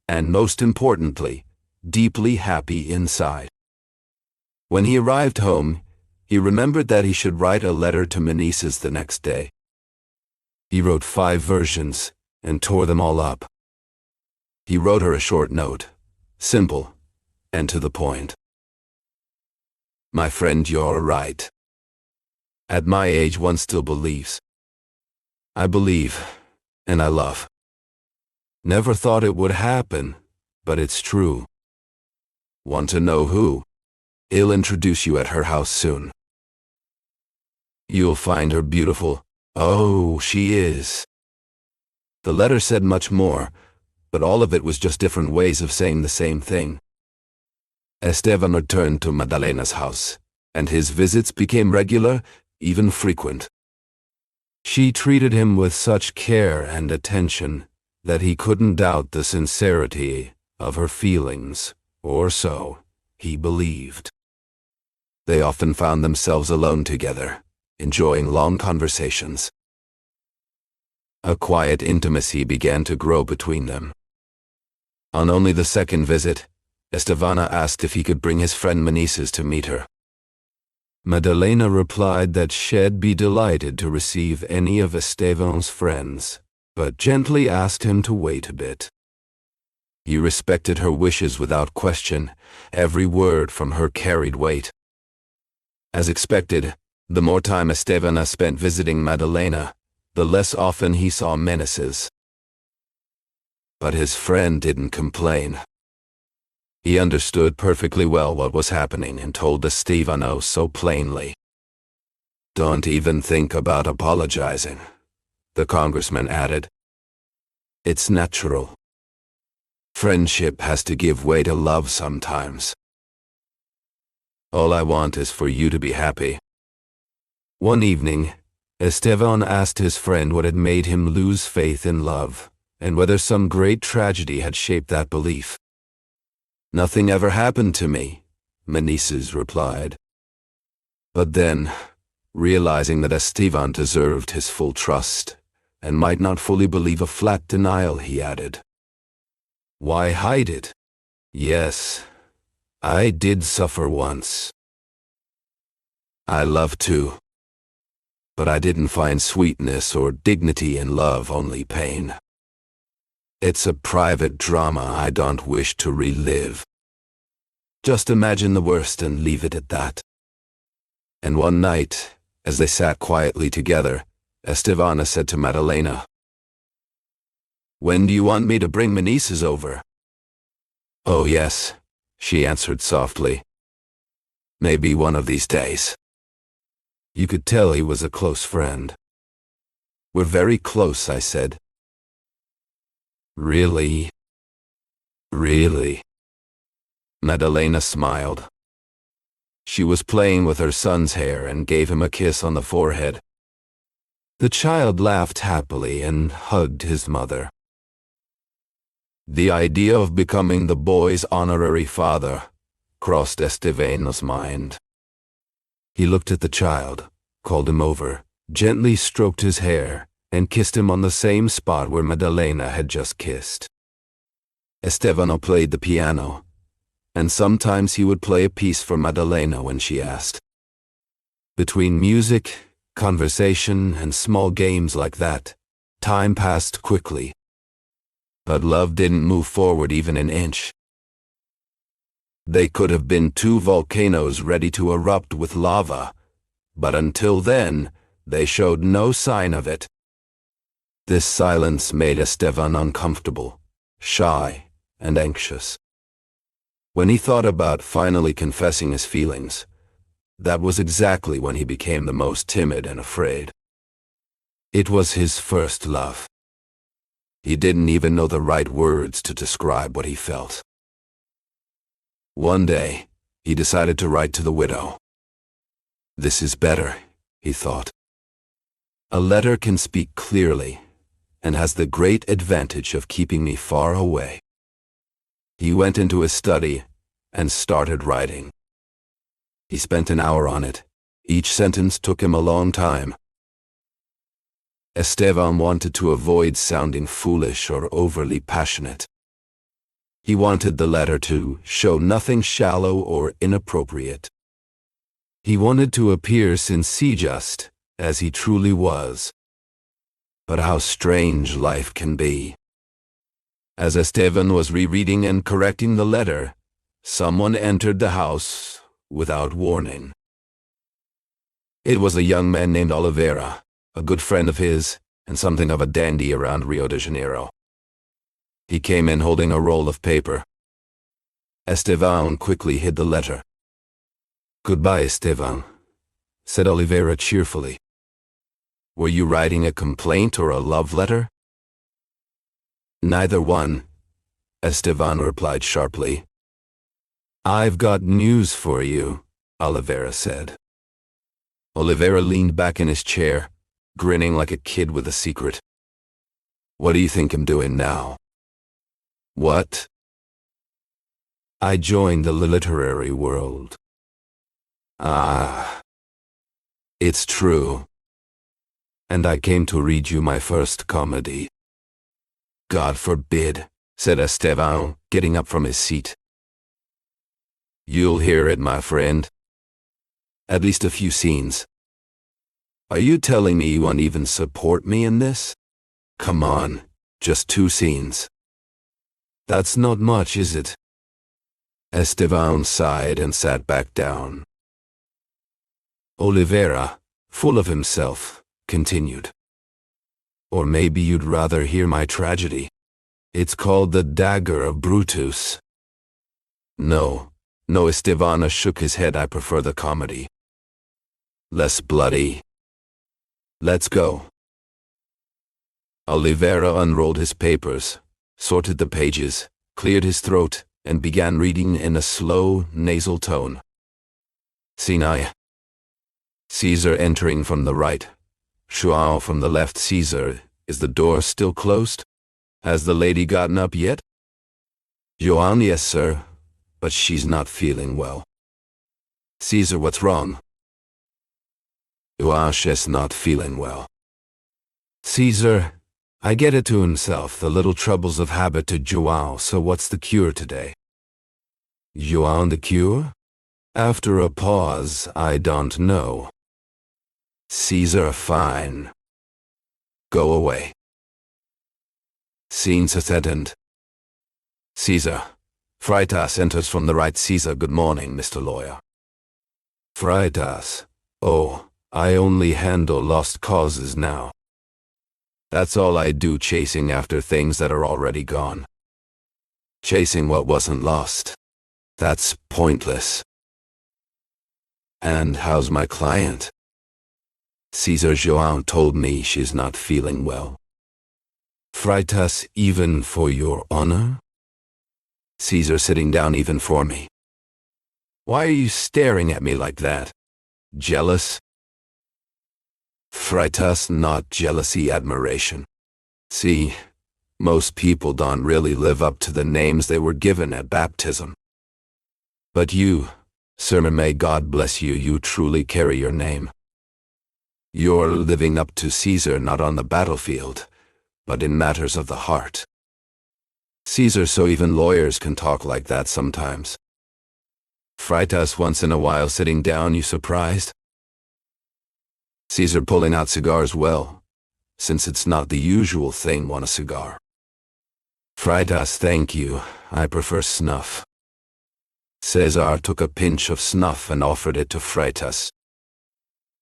and most importantly, deeply happy inside. When he arrived home, he remembered that he should write a letter to Meneses the next day. He wrote 5 versions and tore them all up. He wrote her a short note, simple and to the point. My friend, you're right. At my age, one still believes. I believe, and I love. Never thought it would happen, but it's true. Want to know who? I'll introduce you at her house soon. You'll find her beautiful. Oh, she is. The letter said much more, but all of it was just different ways of saying the same thing. Esteban returned to Maddalena's house, and his visits became regular, even frequent. She treated him with such care and attention that he couldn't doubt the sincerity of her feelings, or so he believed. They often found themselves alone together, enjoying long conversations. A quiet intimacy began to grow between them. On only the second visit, Esteban asked if he could bring his friend Meneses to meet her. Maddalena replied that she'd be delighted to receive any of Esteban's friends, but gently asked him to wait a bit. He respected her wishes without question. Every word from her carried weight. As expected, the more time Esteban spent visiting Madalena, the less often he saw menaces. But his friend didn't complain. He understood perfectly well what was happening and told Estevano so plainly. "Don't even think about apologizing," the congressman added. "It's natural. Friendship has to give way to love sometimes. All I want is for you to be happy." One evening, Esteban asked his friend what had made him lose faith in love, and whether some great tragedy had shaped that belief. "Nothing ever happened to me," Meneses replied. But then, realizing that Esteban deserved his full trust, and might not fully believe a flat denial, he added, "Why hide it? Yes, I did suffer once. I loved too. But I didn't find sweetness or dignity in love, only pain. It's a private drama I don't wish to relive. Just imagine the worst and leave it at that." And one night, as they sat quietly together, Estevana said to Madalena, "When do you want me to bring Meneses over?" "Oh yes," she answered softly. "Maybe one of these days." You could tell he was a close friend. "We're very close," I said. "Really? Really?" Madalena smiled. She was playing with her son's hair and gave him a kiss on the forehead. The child laughed happily and hugged his mother. The idea of becoming the boy's honorary father crossed Estevano's mind. He looked at the child, called him over, gently stroked his hair, and kissed him on the same spot where Madalena had just kissed. Estevano played the piano, and sometimes he would play a piece for Madalena when she asked. Between music, conversation, and small games like that, time passed quickly. But love didn't move forward even an inch. They could have been two volcanoes ready to erupt with lava, but until then, they showed no sign of it. This silence made Esteban uncomfortable, shy, and anxious. When he thought about finally confessing his feelings, that was exactly when he became the most timid and afraid. It was his first love. He didn't even know the right words to describe what he felt. One day, he decided to write to the widow. "This is better," he thought. "A letter can speak clearly and has the great advantage of keeping me far away." He went into his study and started writing. He spent an hour on it. Each sentence took him a long time. Esteban wanted to avoid sounding foolish or overly passionate. He wanted the letter to show nothing shallow or inappropriate. He wanted to appear sincere, just as he truly was. But how strange life can be. As Esteban was rereading and correcting the letter, someone entered the house without warning. It was a young man named Oliveira, a good friend of his, and something of a dandy around Rio de Janeiro. He came in holding a roll of paper. Esteban quickly hid the letter. "Goodbye, Esteban," said Oliveira cheerfully. "Were you writing a complaint or a love letter?" "Neither one," Esteban replied sharply. "I've got news for you," Oliveira said. Oliveira leaned back in his chair, grinning like a kid with a secret. "What do you think I'm doing now?" "What?" "I joined the literary world." "Ah, it's true. And I came to read you my first comedy." "God forbid," said Esteban, getting up from his seat. "You'll hear it, my friend. At least a few scenes. Are you telling me you won't even support me in this? Come on, just 2 scenes. That's not much, is it? Esteban sighed and sat back down. Oliveira, full of himself, continued. Or maybe you'd rather hear my tragedy. It's called The Dagger of Brutus. No, Esteban shook his head. I prefer the comedy. Less bloody. Let's go. Oliveira unrolled his papers, sorted the pages, cleared his throat, and began reading in a slow, nasal tone. Scene I. Caesar entering from the right. Joao from the left. Caesar, is the door still closed? Has the lady gotten up yet? Joao, yes, sir, but she's not feeling well. Caesar, what's wrong? Joao, she's not feeling well. Caesar, I get it to himself, the little troubles of habit to Joao, so what's the cure today? Joao, the cure? After a pause, I don't know. Caesar, fine. Go away. Scene second. Caesar. Freitas enters from the right. Caesar, good morning, Mr. Lawyer. Freitas. Oh, I only handle lost causes now. That's all I do, chasing after things that are already gone. Chasing what wasn't lost. That's pointless. And how's my client? Caesar, Joao told me she's not feeling well. Freitas, even for your honor? Caesar, sitting down, even for me. Why are you staring at me like that? Jealous? Freitas, not jealousy, admiration. See, most people don't really live up to the names they were given at baptism. But you, sir, may God bless you, you truly carry your name. You're living up to Caesar, not on the battlefield, but in matters of the heart. Caesar, so even lawyers can talk like that sometimes. Freitas, once in a while, sitting down, you surprised? Caesar, pulling out cigars, well, since it's not the usual thing, want a cigar. Freitas, thank you, I prefer snuff. Cesar took a pinch of snuff and offered it to Freitas.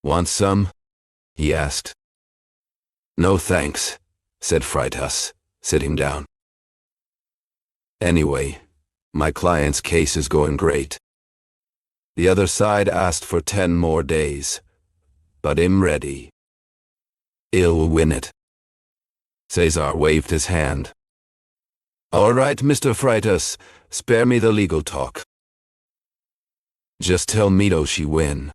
Want some? He asked. No thanks, said Freitas, sitting down. Anyway, my client's case is going great. The other side asked for 10 more days, but I'm ready. I'll win it. Cesar waved his hand. All right, Mr. Freitas, spare me the legal talk. Just tell Mito she win.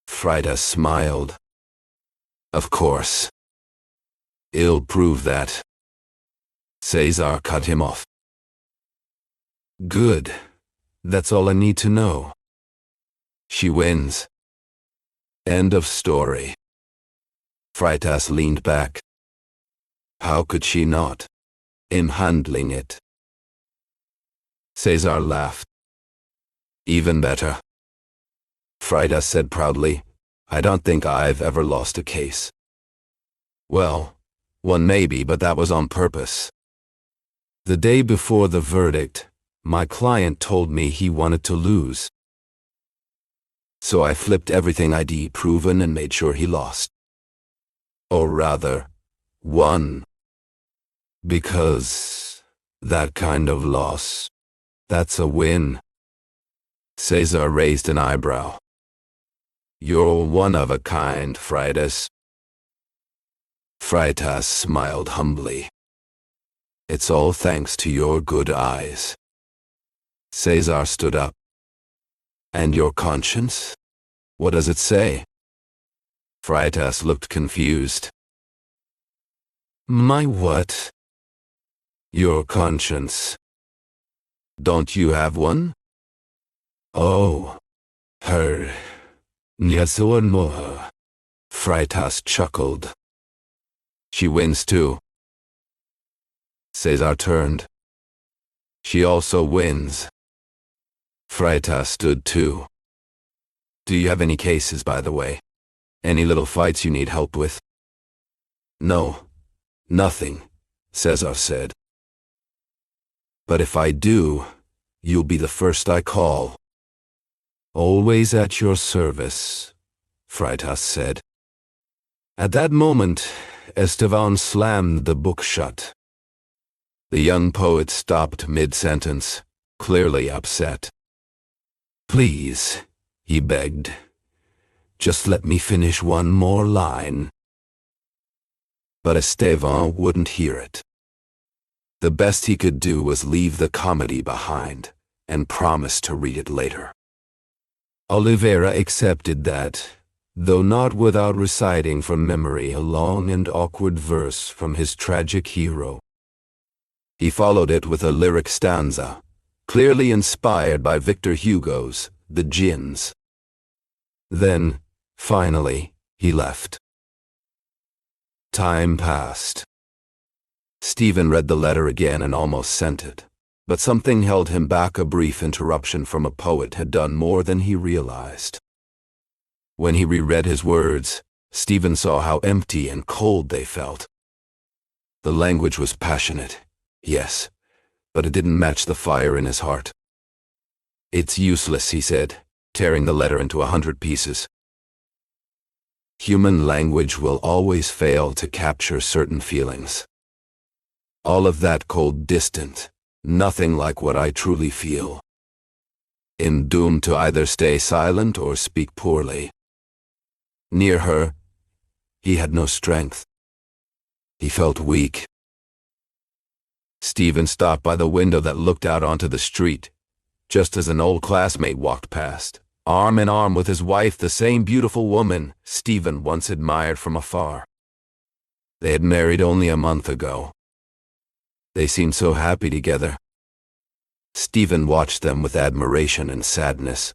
Freitas smiled. Of course. I'll prove that. Cesar cut him off. Good. That's all I need to know. She wins. End of story. Freitas leaned back. How could she not? I'm handling it. Cesar laughed. Even better. Freitas said proudly, I don't think I've ever lost a case. Well, one maybe, but that was on purpose. The day before the verdict, my client told me he wanted to lose. So I flipped everything I'd proven and made sure he lost. Or rather, won. Because that kind of loss, that's a win. Cesar raised an eyebrow. You're one of a kind, Freitas. Freitas smiled humbly. It's all thanks to your good eyes. Cesar stood up. And your conscience? What does it say? Freitas looked confused. My what? Your conscience. Don't you have one? Oh, her. Yes or no? Freitas chuckled. She wins too. Cesar turned. She also wins. Freitas stood too. Do you have any cases, by the way? Any little fights you need help with? No. Nothing, Cesar said. But if I do, you'll be the first I call. Always at your service, Freitas said. At that moment, Esteban slammed the book shut. The young poet stopped mid-sentence, clearly upset. Please, he begged. Just let me finish one more line. But Esteban wouldn't hear it. The best he could do was leave the comedy behind and promise to read it later. Oliveira accepted that, though not without reciting from memory a long and awkward verse from his tragic hero. He followed it with a lyric stanza, clearly inspired by Victor Hugo's The Djinns. Then, finally, he left. Time passed. Stephen read the letter again and almost sent it, but something held him back. A brief interruption from a poet had done more than he realized. When he reread his words, Stephen saw how empty and cold they felt. The language was passionate, yes, but it didn't match the fire in his heart. It's useless, he said, tearing the letter into 100 pieces. Human language will always fail to capture certain feelings. All of that cold, distant, nothing like what I truly feel. I'm doomed to either stay silent or speak poorly. Near her, he had no strength. He felt weak. Stephen stopped by the window that looked out onto the street, just as an old classmate walked past, arm in arm with his wife, the same beautiful woman Stephen once admired from afar. They had married only a month ago. They seemed so happy together. Stephen watched them with admiration and sadness.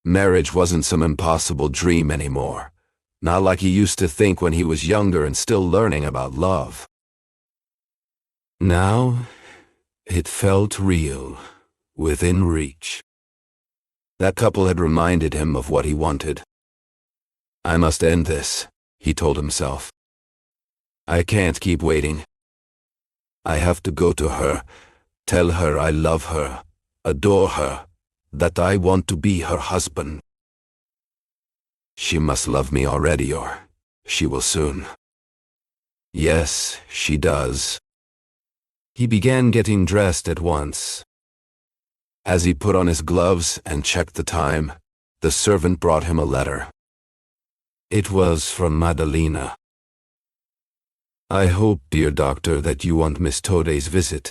Marriage wasn't some impossible dream anymore, not like he used to think when he was younger and still learning about love. Now, it felt real, within reach. That couple had reminded him of what he wanted. I must end this, he told himself. I can't keep waiting. I have to go to her, tell her I love her, adore her, that I want to be her husband. She must love me already, or she will soon. Yes, she does. He began getting dressed at once. As he put on his gloves and checked the time, the servant brought him a letter. It was from Madalena. I hope, dear doctor, that you want Miss Tode's visit.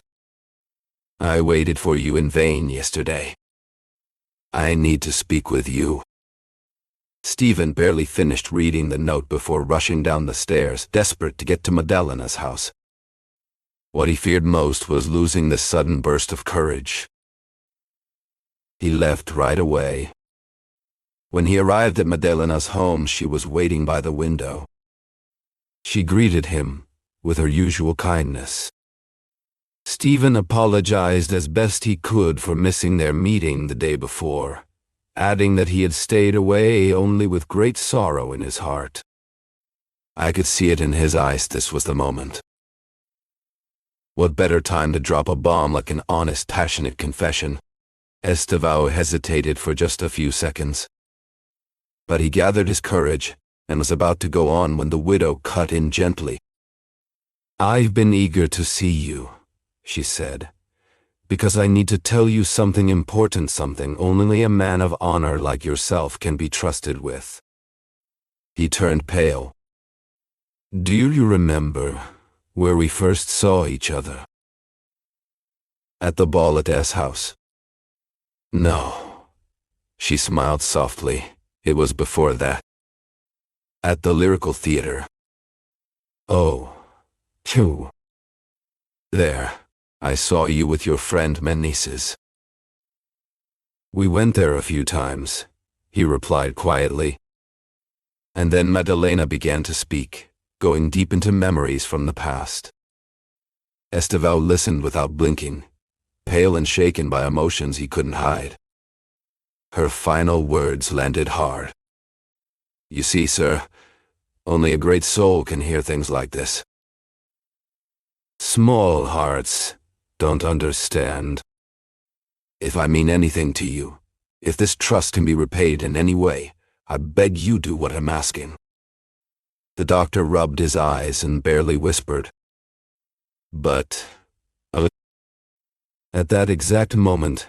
I waited for you in vain yesterday. I need to speak with you. Stephen barely finished reading the note before rushing down the stairs, desperate to get to Madalena's house. What he feared most was losing this sudden burst of courage. He left right away. When he arrived at Madalena's home, she was waiting by the window. She greeted him with her usual kindness. Stephen apologized as best he could for missing their meeting the day before, adding that he had stayed away only with great sorrow in his heart. I could see it in his eyes. This was the moment. What better time to drop a bomb like an honest, passionate confession? Estevão hesitated for just a few seconds. But he gathered his courage and was about to go on when the widow cut in gently. I've been eager to see you, she said, because I need to tell you something important, something only a man of honor like yourself can be trusted with. He turned pale. Do you remember where we first saw each other? At the ball at S house. No. She smiled softly. It was before that. At the Lyrical Theater. Oh. Phew. There. I saw you with your friend Meneses. We went there a few times, he replied quietly. And then Madalena began to speak, going deep into memories from the past. Estevão listened without blinking, pale and shaken by emotions he couldn't hide. Her final words landed hard. You see, sir, only a great soul can hear things like this. Small hearts don't understand. If I mean anything to you, if this trust can be repaid in any way, I beg you do what I'm asking." The doctor rubbed his eyes and barely whispered, "But..." At that exact moment,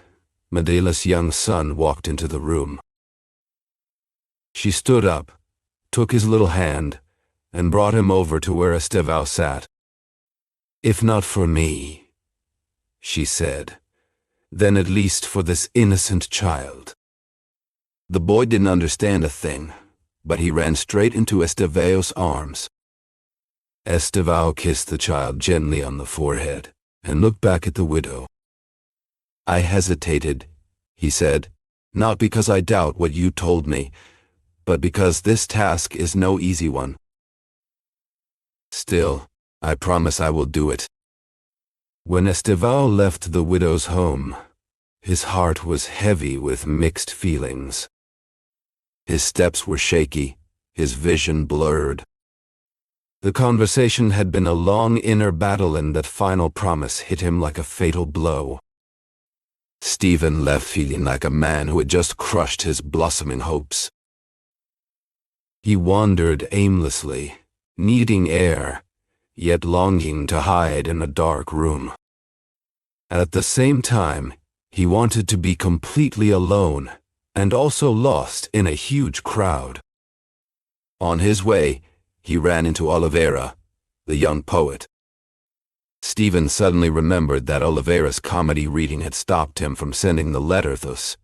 Medela's young son walked into the room. She stood up, took his little hand, and brought him over to where Estevão sat. "If not for me," she said, "then at least for this innocent child." The boy didn't understand a thing, but he ran straight into Estevão's arms. Estevão kissed the child gently on the forehead and looked back at the widow. "I hesitated," he said, "not because I doubt what you told me, but because this task is no easy one. Still, I promise I will do it." When Estevão left the widow's home, his heart was heavy with mixed feelings. His steps were shaky, his vision blurred. The conversation had been a long inner battle, and that final promise hit him like a fatal blow. Stephen left feeling like a man who had just crushed his blossoming hopes. He wandered aimlessly, needing air, yet longing to hide in a dark room. At the same time, he wanted to be completely alone, and also lost in a huge crowd. On his way, he ran into Oliveira, the young poet. Stephen suddenly remembered that Oliveira's comedy reading had stopped him from sending the letter, thus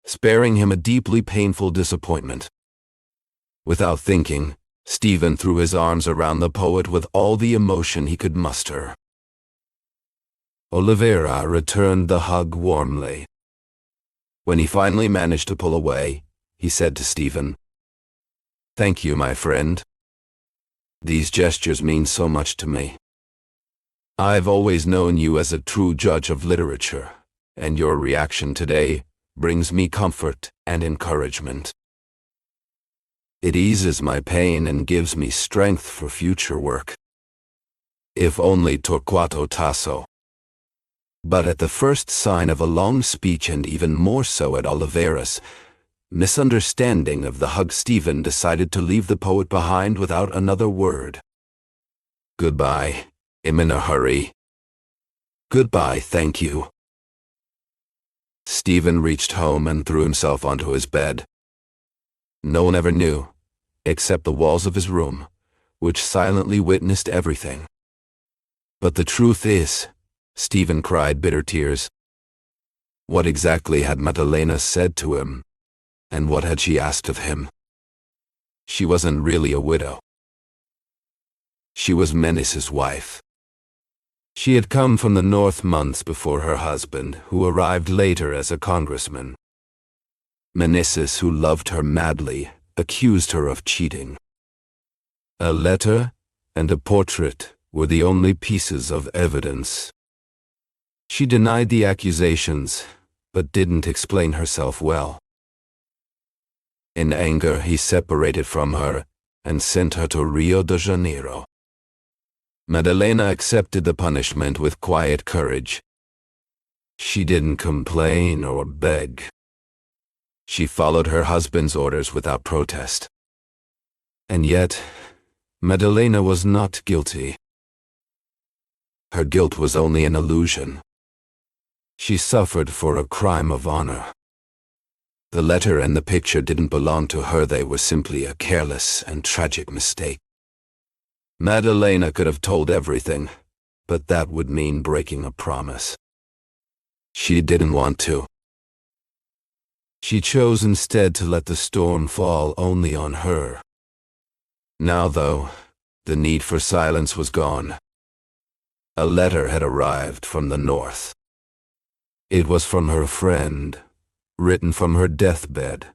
sparing him a deeply painful disappointment. Without thinking, Stephen threw his arms around the poet with all the emotion he could muster. Oliveira returned the hug warmly. When he finally managed to pull away, he said to Stephen, "Thank you, my friend. These gestures mean so much to me. I've always known you as a true judge of literature, and your reaction today brings me comfort and encouragement. It eases my pain and gives me strength for future work. If only Torquato Tasso." But at the first sign of a long speech, and even more so at Oliveira's misunderstanding of the hug, Stephen decided to leave the poet behind without another word. "Goodbye. I'm in a hurry." "Goodbye, thank you." Stephen reached home and threw himself onto his bed. No one ever knew, except the walls of his room, which silently witnessed everything. But the truth is, Stephen cried bitter tears. What exactly had Madalena said to him, and what had she asked of him? She wasn't really a widow. She was Menes's wife. She had come from the north months before her husband, who arrived later as a congressman. Meneses, who loved her madly, accused her of cheating. A letter and a portrait were the only pieces of evidence. She denied the accusations, but didn't explain herself well. In anger, he separated from her and sent her to Rio de Janeiro. Madalena accepted the punishment with quiet courage. She didn't complain or beg. She followed her husband's orders without protest. And yet, Madalena was not guilty. Her guilt was only an illusion. She suffered for a crime of honor. The letter and the picture didn't belong to her, they were simply a careless and tragic mistake. Madalena could have told everything, but that would mean breaking a promise. She didn't want to. She chose instead to let the storm fall only on her. Now, though, the need for silence was gone. A letter had arrived from the north. It was from her friend, written from her deathbed,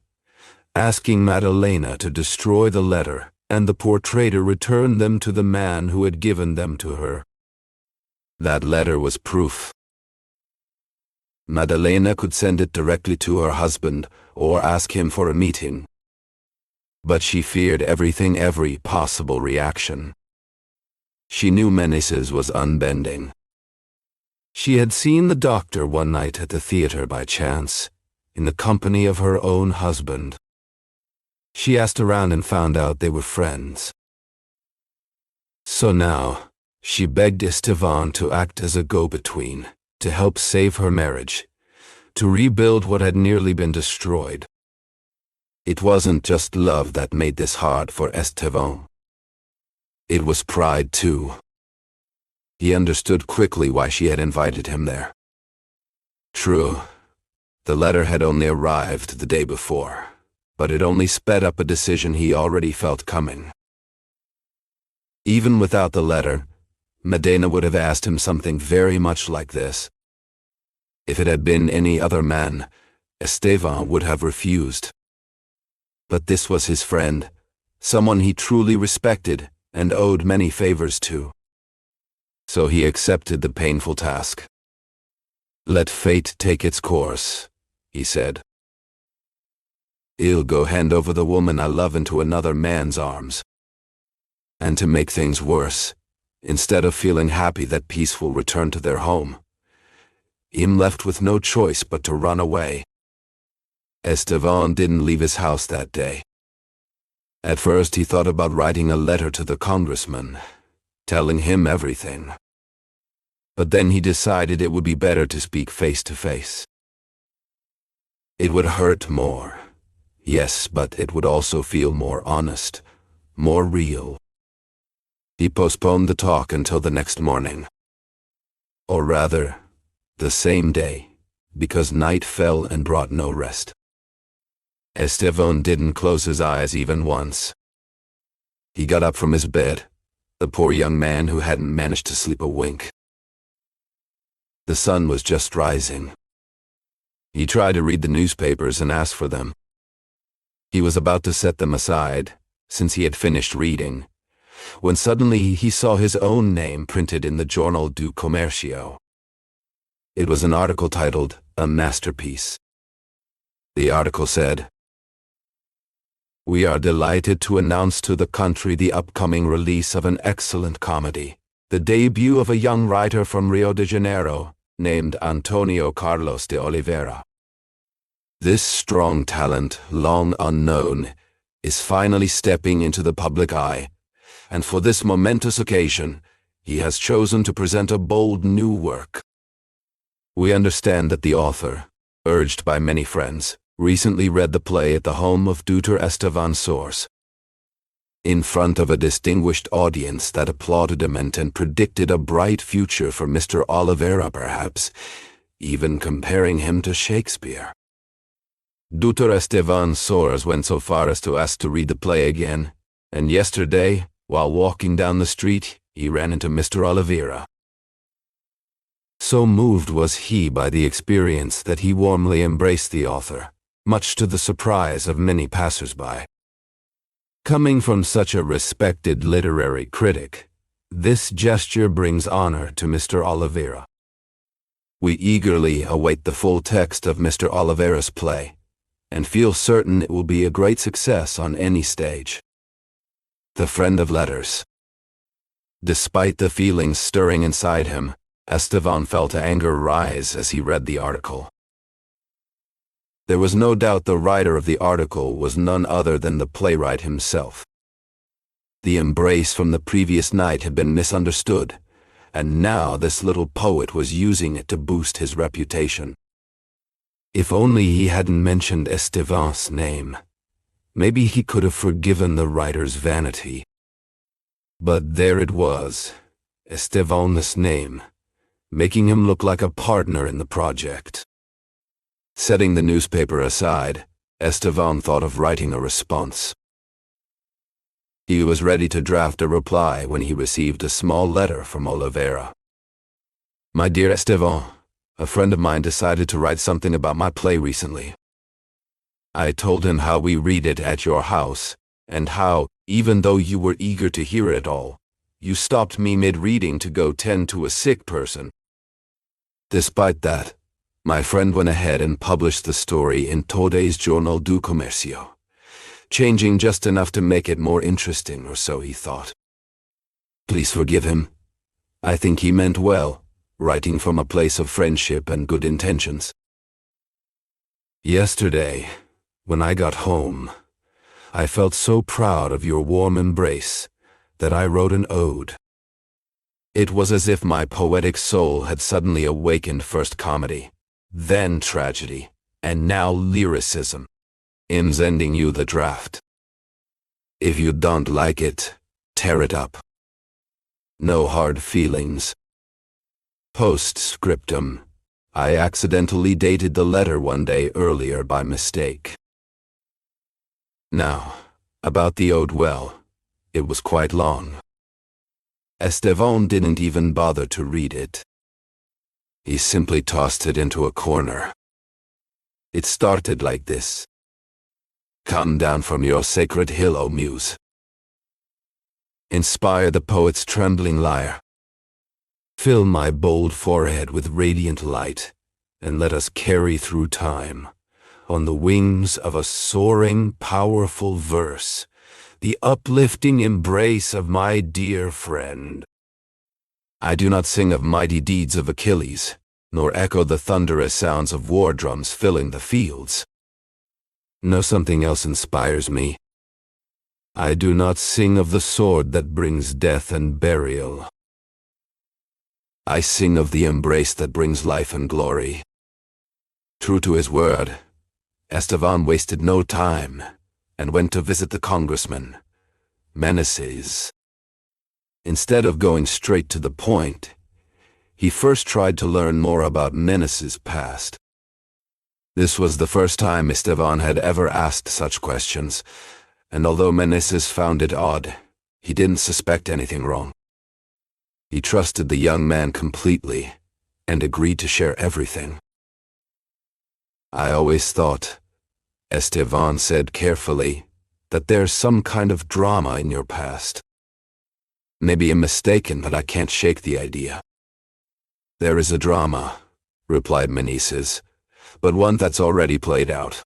asking Madalena to destroy the letter and the portrait, return them to the man who had given them to her. That letter was proof. Madalena could send it directly to her husband or ask him for a meeting. But she feared every possible reaction. She knew Meneses was unbending. She had seen the doctor one night at the theater by chance, in the company of her own husband. She asked around and found out they were friends. So now, she begged Esteban to act as a go-between, to help save her marriage, to rebuild what had nearly been destroyed. It wasn't just love that made this hard for Esteban. It was pride too. He understood quickly why she had invited him there. True, the letter had only arrived the day before, but it only sped up a decision he already felt coming. Even without the letter, Medina would have asked him something very much like this. If it had been any other man, Esteban would have refused. But this was his friend, someone he truly respected and owed many favors to. So he accepted the painful task. "Let fate take its course," he said. "I'll go hand over the woman I love into another man's arms." And to make things worse, instead of feeling happy that peace will return to their home, I'm left with no choice but to run away. Esteban didn't leave his house that day. At first he thought about writing a letter to the congressman, telling him everything. But then he decided it would be better to speak face to face. It would hurt more, yes, but it would also feel more honest, more real. He postponed the talk until the next morning. Or rather, the same day, because night fell and brought no rest. Esteban didn't close his eyes even once. He got up from his bed, the poor young man who hadn't managed to sleep a wink. The sun was just rising. He tried to read the newspapers and ask for them. He was about to set them aside, since he had finished reading, when suddenly he saw his own name printed in the Jornal do Comércio. It was an article titled, "A Masterpiece." The article said, "We are delighted to announce to the country the upcoming release of an excellent comedy, the debut of a young writer from Rio de Janeiro, named Antonio Carlos de Oliveira. This strong talent, long unknown, is finally stepping into the public eye, and for this momentous occasion, he has chosen to present a bold new work. We understand that the author, urged by many friends, recently read the play at the home of Dr. Esteban Sors. In front of a distinguished audience that applauded him and predicted a bright future for Mr. Oliveira perhaps, even comparing him to Shakespeare. Dr. Esteban Sors went so far as to ask to read the play again, and yesterday, while walking down the street, he ran into Mr. Oliveira. So moved was he by the experience that he warmly embraced the author, much to the surprise of many passers-by. Coming from such a respected literary critic, this gesture brings honor to Mr. Oliveira. We eagerly await the full text of Mr. Oliveira's play, and feel certain it will be a great success on any stage. The Friend of Letters. Despite the feelings stirring inside him, Esteban felt anger rise as he read the article. There was no doubt the writer of the article was none other than the playwright himself. The embrace from the previous night had been misunderstood, and now this little poet was using it to boost his reputation. If only he hadn't mentioned Esteban's name, maybe he could have forgiven the writer's vanity. But there it was, Esteban's name, making him look like a partner in the project. Setting the newspaper aside, Esteban thought of writing a response. He was ready to draft a reply when he received a small letter from Oliveira. "My dear Esteban, a friend of mine decided to write something about my play recently. I told him how we read it at your house, and how, even though you were eager to hear it all, you stopped me mid-reading to go tend to a sick person. Despite that, my friend went ahead and published the story in today's Jornal do Comércio, changing just enough to make it more interesting, or so he thought. Please forgive him. I think he meant well, writing from a place of friendship and good intentions. Yesterday, when I got home, I felt so proud of your warm embrace that I wrote an ode. It was as if my poetic soul had suddenly awakened, first comedy, then tragedy, and now lyricism, in sending you the draft. If you don't like it, tear it up. No hard feelings. Postscriptum. I accidentally dated the letter one day earlier by mistake. Now, about the ode, well, it was quite long. Esteban didn't even bother to read it. He simply tossed it into a corner. It started like this. Come down from your sacred hill, O muse. Inspire the poet's trembling lyre. Fill my bold forehead with radiant light, and let us carry through time, on the wings of a soaring, powerful verse, the uplifting embrace of my dear friend. I do not sing of mighty deeds of Achilles, nor echo the thunderous sounds of war drums filling the fields. No, something else inspires me. I do not sing of the sword that brings death and burial. I sing of the embrace that brings life and glory. True to his word, Esteban wasted no time and went to visit the congressman, Meneses. Instead of going straight to the point, he first tried to learn more about Meneses' past. This was the first time Esteban had ever asked such questions, and although Meneses found it odd, he didn't suspect anything wrong. He trusted the young man completely and agreed to share everything. I always thought, Esteban said carefully, that there's some kind of drama in your past. Maybe I'm mistaken, but I can't shake the idea. There is a drama, replied Meneses, but one that's already played out.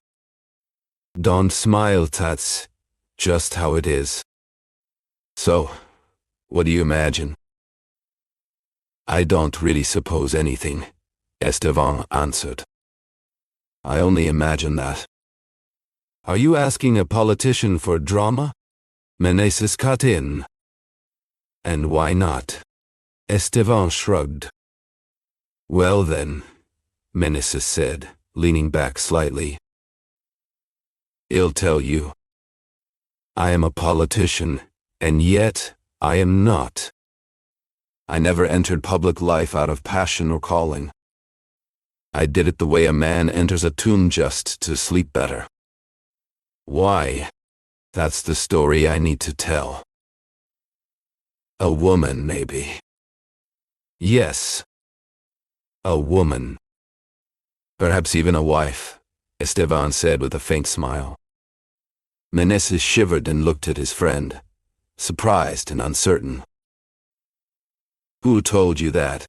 Don't smile, that's just how it is. So, what do you imagine? I don't really suppose anything, Esteban answered. I only imagine that. Are you asking a politician for drama? Meneses cut in. And why not? Esteban shrugged. Well then, Meneses said, leaning back slightly. I'll tell you. I am a politician, and yet I am not. I never entered public life out of passion or calling. I did it the way a man enters a tomb, just to sleep better. Why? That's the story I need to tell. A woman, maybe. Yes. A woman. Perhaps even a wife, Esteban said with a faint smile. Meneses shivered and looked at his friend, surprised and uncertain. Who told you that?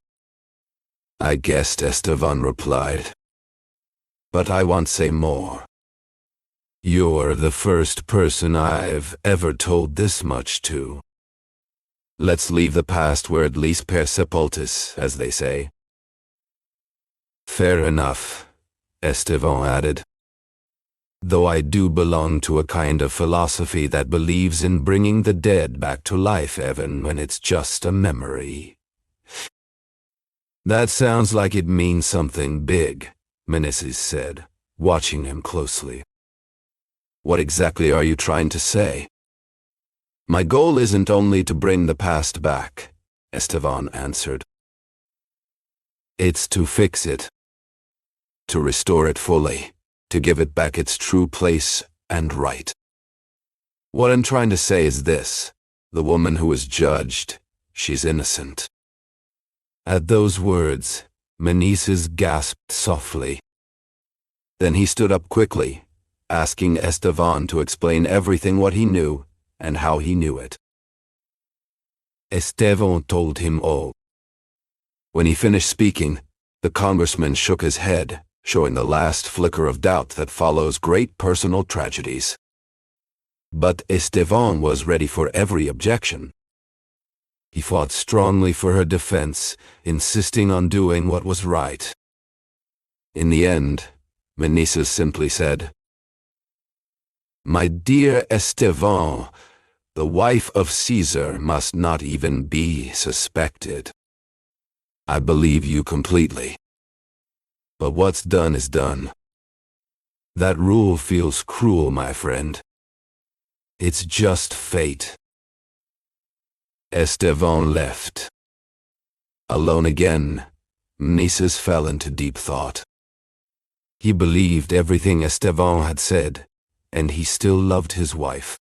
I guessed, Esteban replied. But I won't say more. You're the first person I've ever told this much to. Let's leave the past where it leaves per sepultis, as they say. Fair enough, Esteban added. Though I do belong to a kind of philosophy that believes in bringing the dead back to life even when it's just a memory. That sounds like it means something big, Meneses said, watching him closely. What exactly are you trying to say? My goal isn't only to bring the past back, Esteban answered. It's to fix it. To restore it fully, to give it back its true place and right. What I'm trying to say is this: the woman who was judged, she's innocent. At those words, Meneses gasped softly. Then he stood up quickly, asking Esteban to explain everything, what he knew and how he knew it. Esteban told him all. When he finished speaking, the congressman shook his head, showing the last flicker of doubt that follows great personal tragedies. But Esteban was ready for every objection. He fought strongly for her defense, insisting on doing what was right. In the end, Meneses simply said, "My dear Estevan, the wife of Caesar must not even be suspected. I believe you completely. But what's done is done. That rule feels cruel, my friend. It's just fate." Estevan left. Alone again, Meneses fell into deep thought. He believed everything Estevan had said, and he still loved his wife.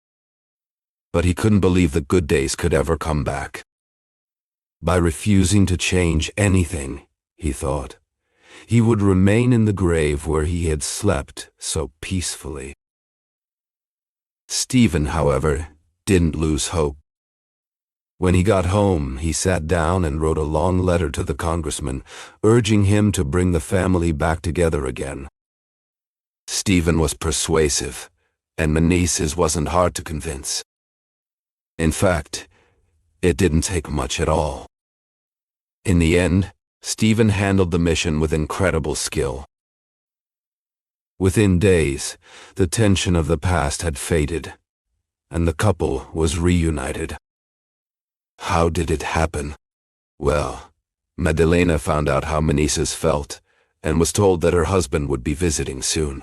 But he couldn't believe the good days could ever come back. By refusing to change anything, he thought, he would remain in the grave where he had slept so peacefully. Stephen, however, didn't lose hope. When he got home, he sat down and wrote a long letter to the congressman, urging him to bring the family back together again. Stephen was persuasive, and Meneses wasn't hard to convince. In fact, it didn't take much at all. In the end, Stephen handled the mission with incredible skill. Within days, the tension of the past had faded, and the couple was reunited. How did it happen? Well, Madalena found out how Meneses felt, and was told that her husband would be visiting soon.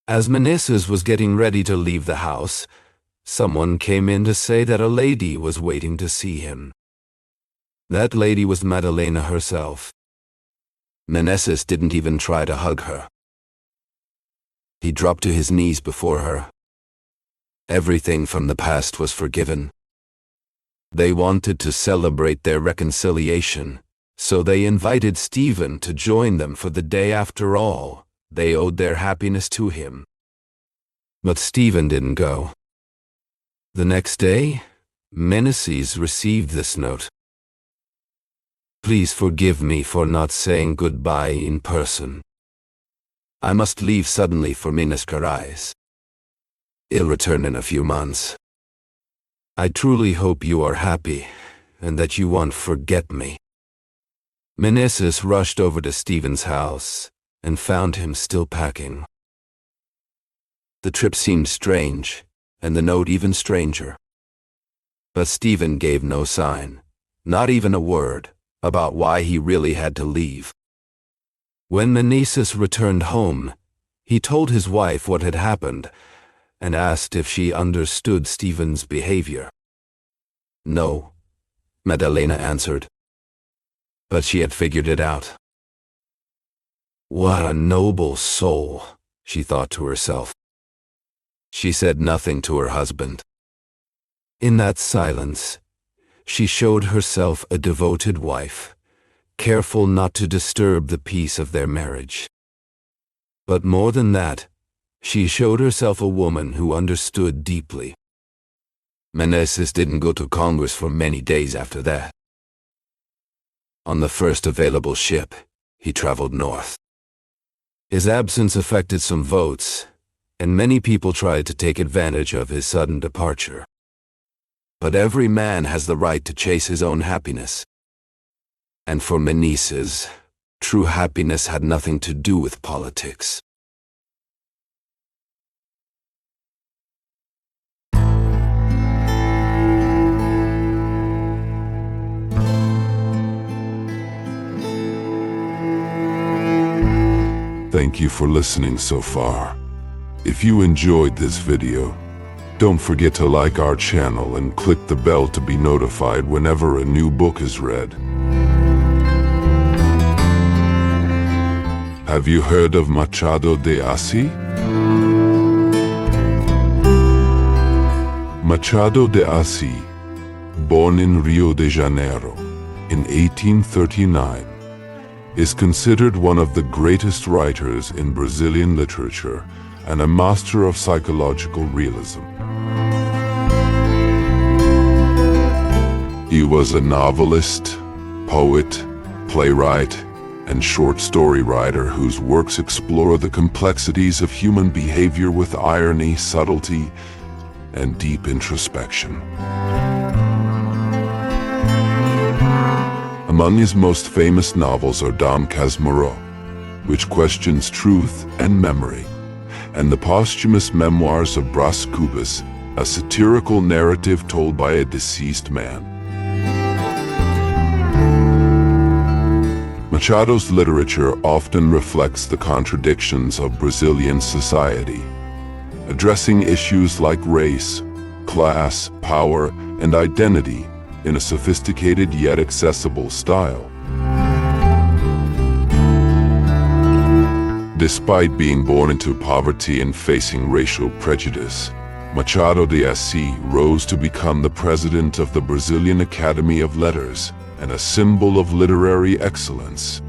As Meneses was getting ready to leave the house, someone came in to say that a lady was waiting to see him. That lady was Madalena herself. Meneses didn't even try to hug her. He dropped to his knees before her. Everything from the past was forgiven. They wanted to celebrate their reconciliation, so they invited Stephen to join them for the day. After all, they owed their happiness to him. But Stephen didn't go. The next day, Meneses received this note. "Please forgive me for not saying goodbye in person. I must leave suddenly for Minas Gerais. I'll return in a few months. I truly hope you are happy, and that you won't forget me." Meneses rushed over to Stephen's house, and found him still packing. The trip seemed strange, and the note even stranger. But Stephen gave no sign, not even a word, about why he really had to leave. When Meneses returned home, he told his wife what had happened, and asked if she understood Stephen's behavior. "No," Madalena answered. But she had figured it out. "What a noble soul," she thought to herself. She said nothing to her husband. In that silence, she showed herself a devoted wife, careful not to disturb the peace of their marriage. But more than that, she showed herself a woman who understood deeply. Meneses didn't go to Congress for many days after that. On the first available ship, he traveled north. His absence affected some votes, and many people tried to take advantage of his sudden departure. But every man has the right to chase his own happiness. And for Meneses, true happiness had nothing to do with politics. Thank you for listening so far. If you enjoyed this video, don't forget to like our channel and click the bell to be notified whenever a new book is read. Have you heard of Machado de Assis? Machado de Assis, born in Rio de Janeiro in 1839, is considered one of the greatest writers in Brazilian literature and a master of psychological realism. He was a novelist, poet, playwright, and short story writer whose works explore the complexities of human behavior with irony, subtlety, and deep introspection. Among his most famous novels are Dom Casmurro, which questions truth and memory, and the posthumous memoirs of Bras Cubas, a satirical narrative told by a deceased man. Machado's literature often reflects the contradictions of Brazilian society, addressing issues like race, class, power, and identity in a sophisticated yet accessible style. Despite being born into poverty and facing racial prejudice, Machado de Assis rose to become the president of the Brazilian Academy of Letters and a symbol of literary excellence.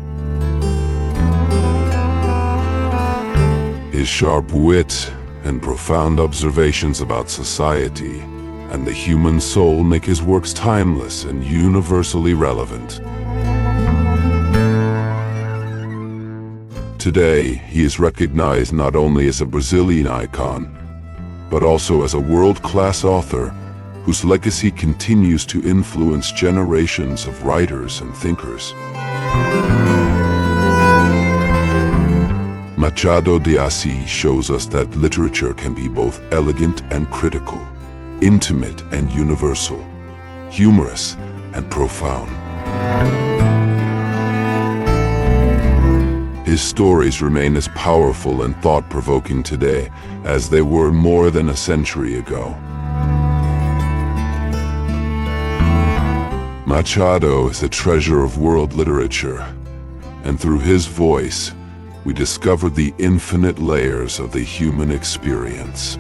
His sharp wit and profound observations about society and the human soul make his works timeless and universally relevant. Today, he is recognized not only as a Brazilian icon, but also as a world-class author whose legacy continues to influence generations of writers and thinkers. Machado de Assis shows us that literature can be both elegant and critical, intimate and universal, humorous and profound. His stories remain as powerful and thought-provoking today as they were more than a century ago. Machado is a treasure of world literature, and through his voice, we discover the infinite layers of the human experience.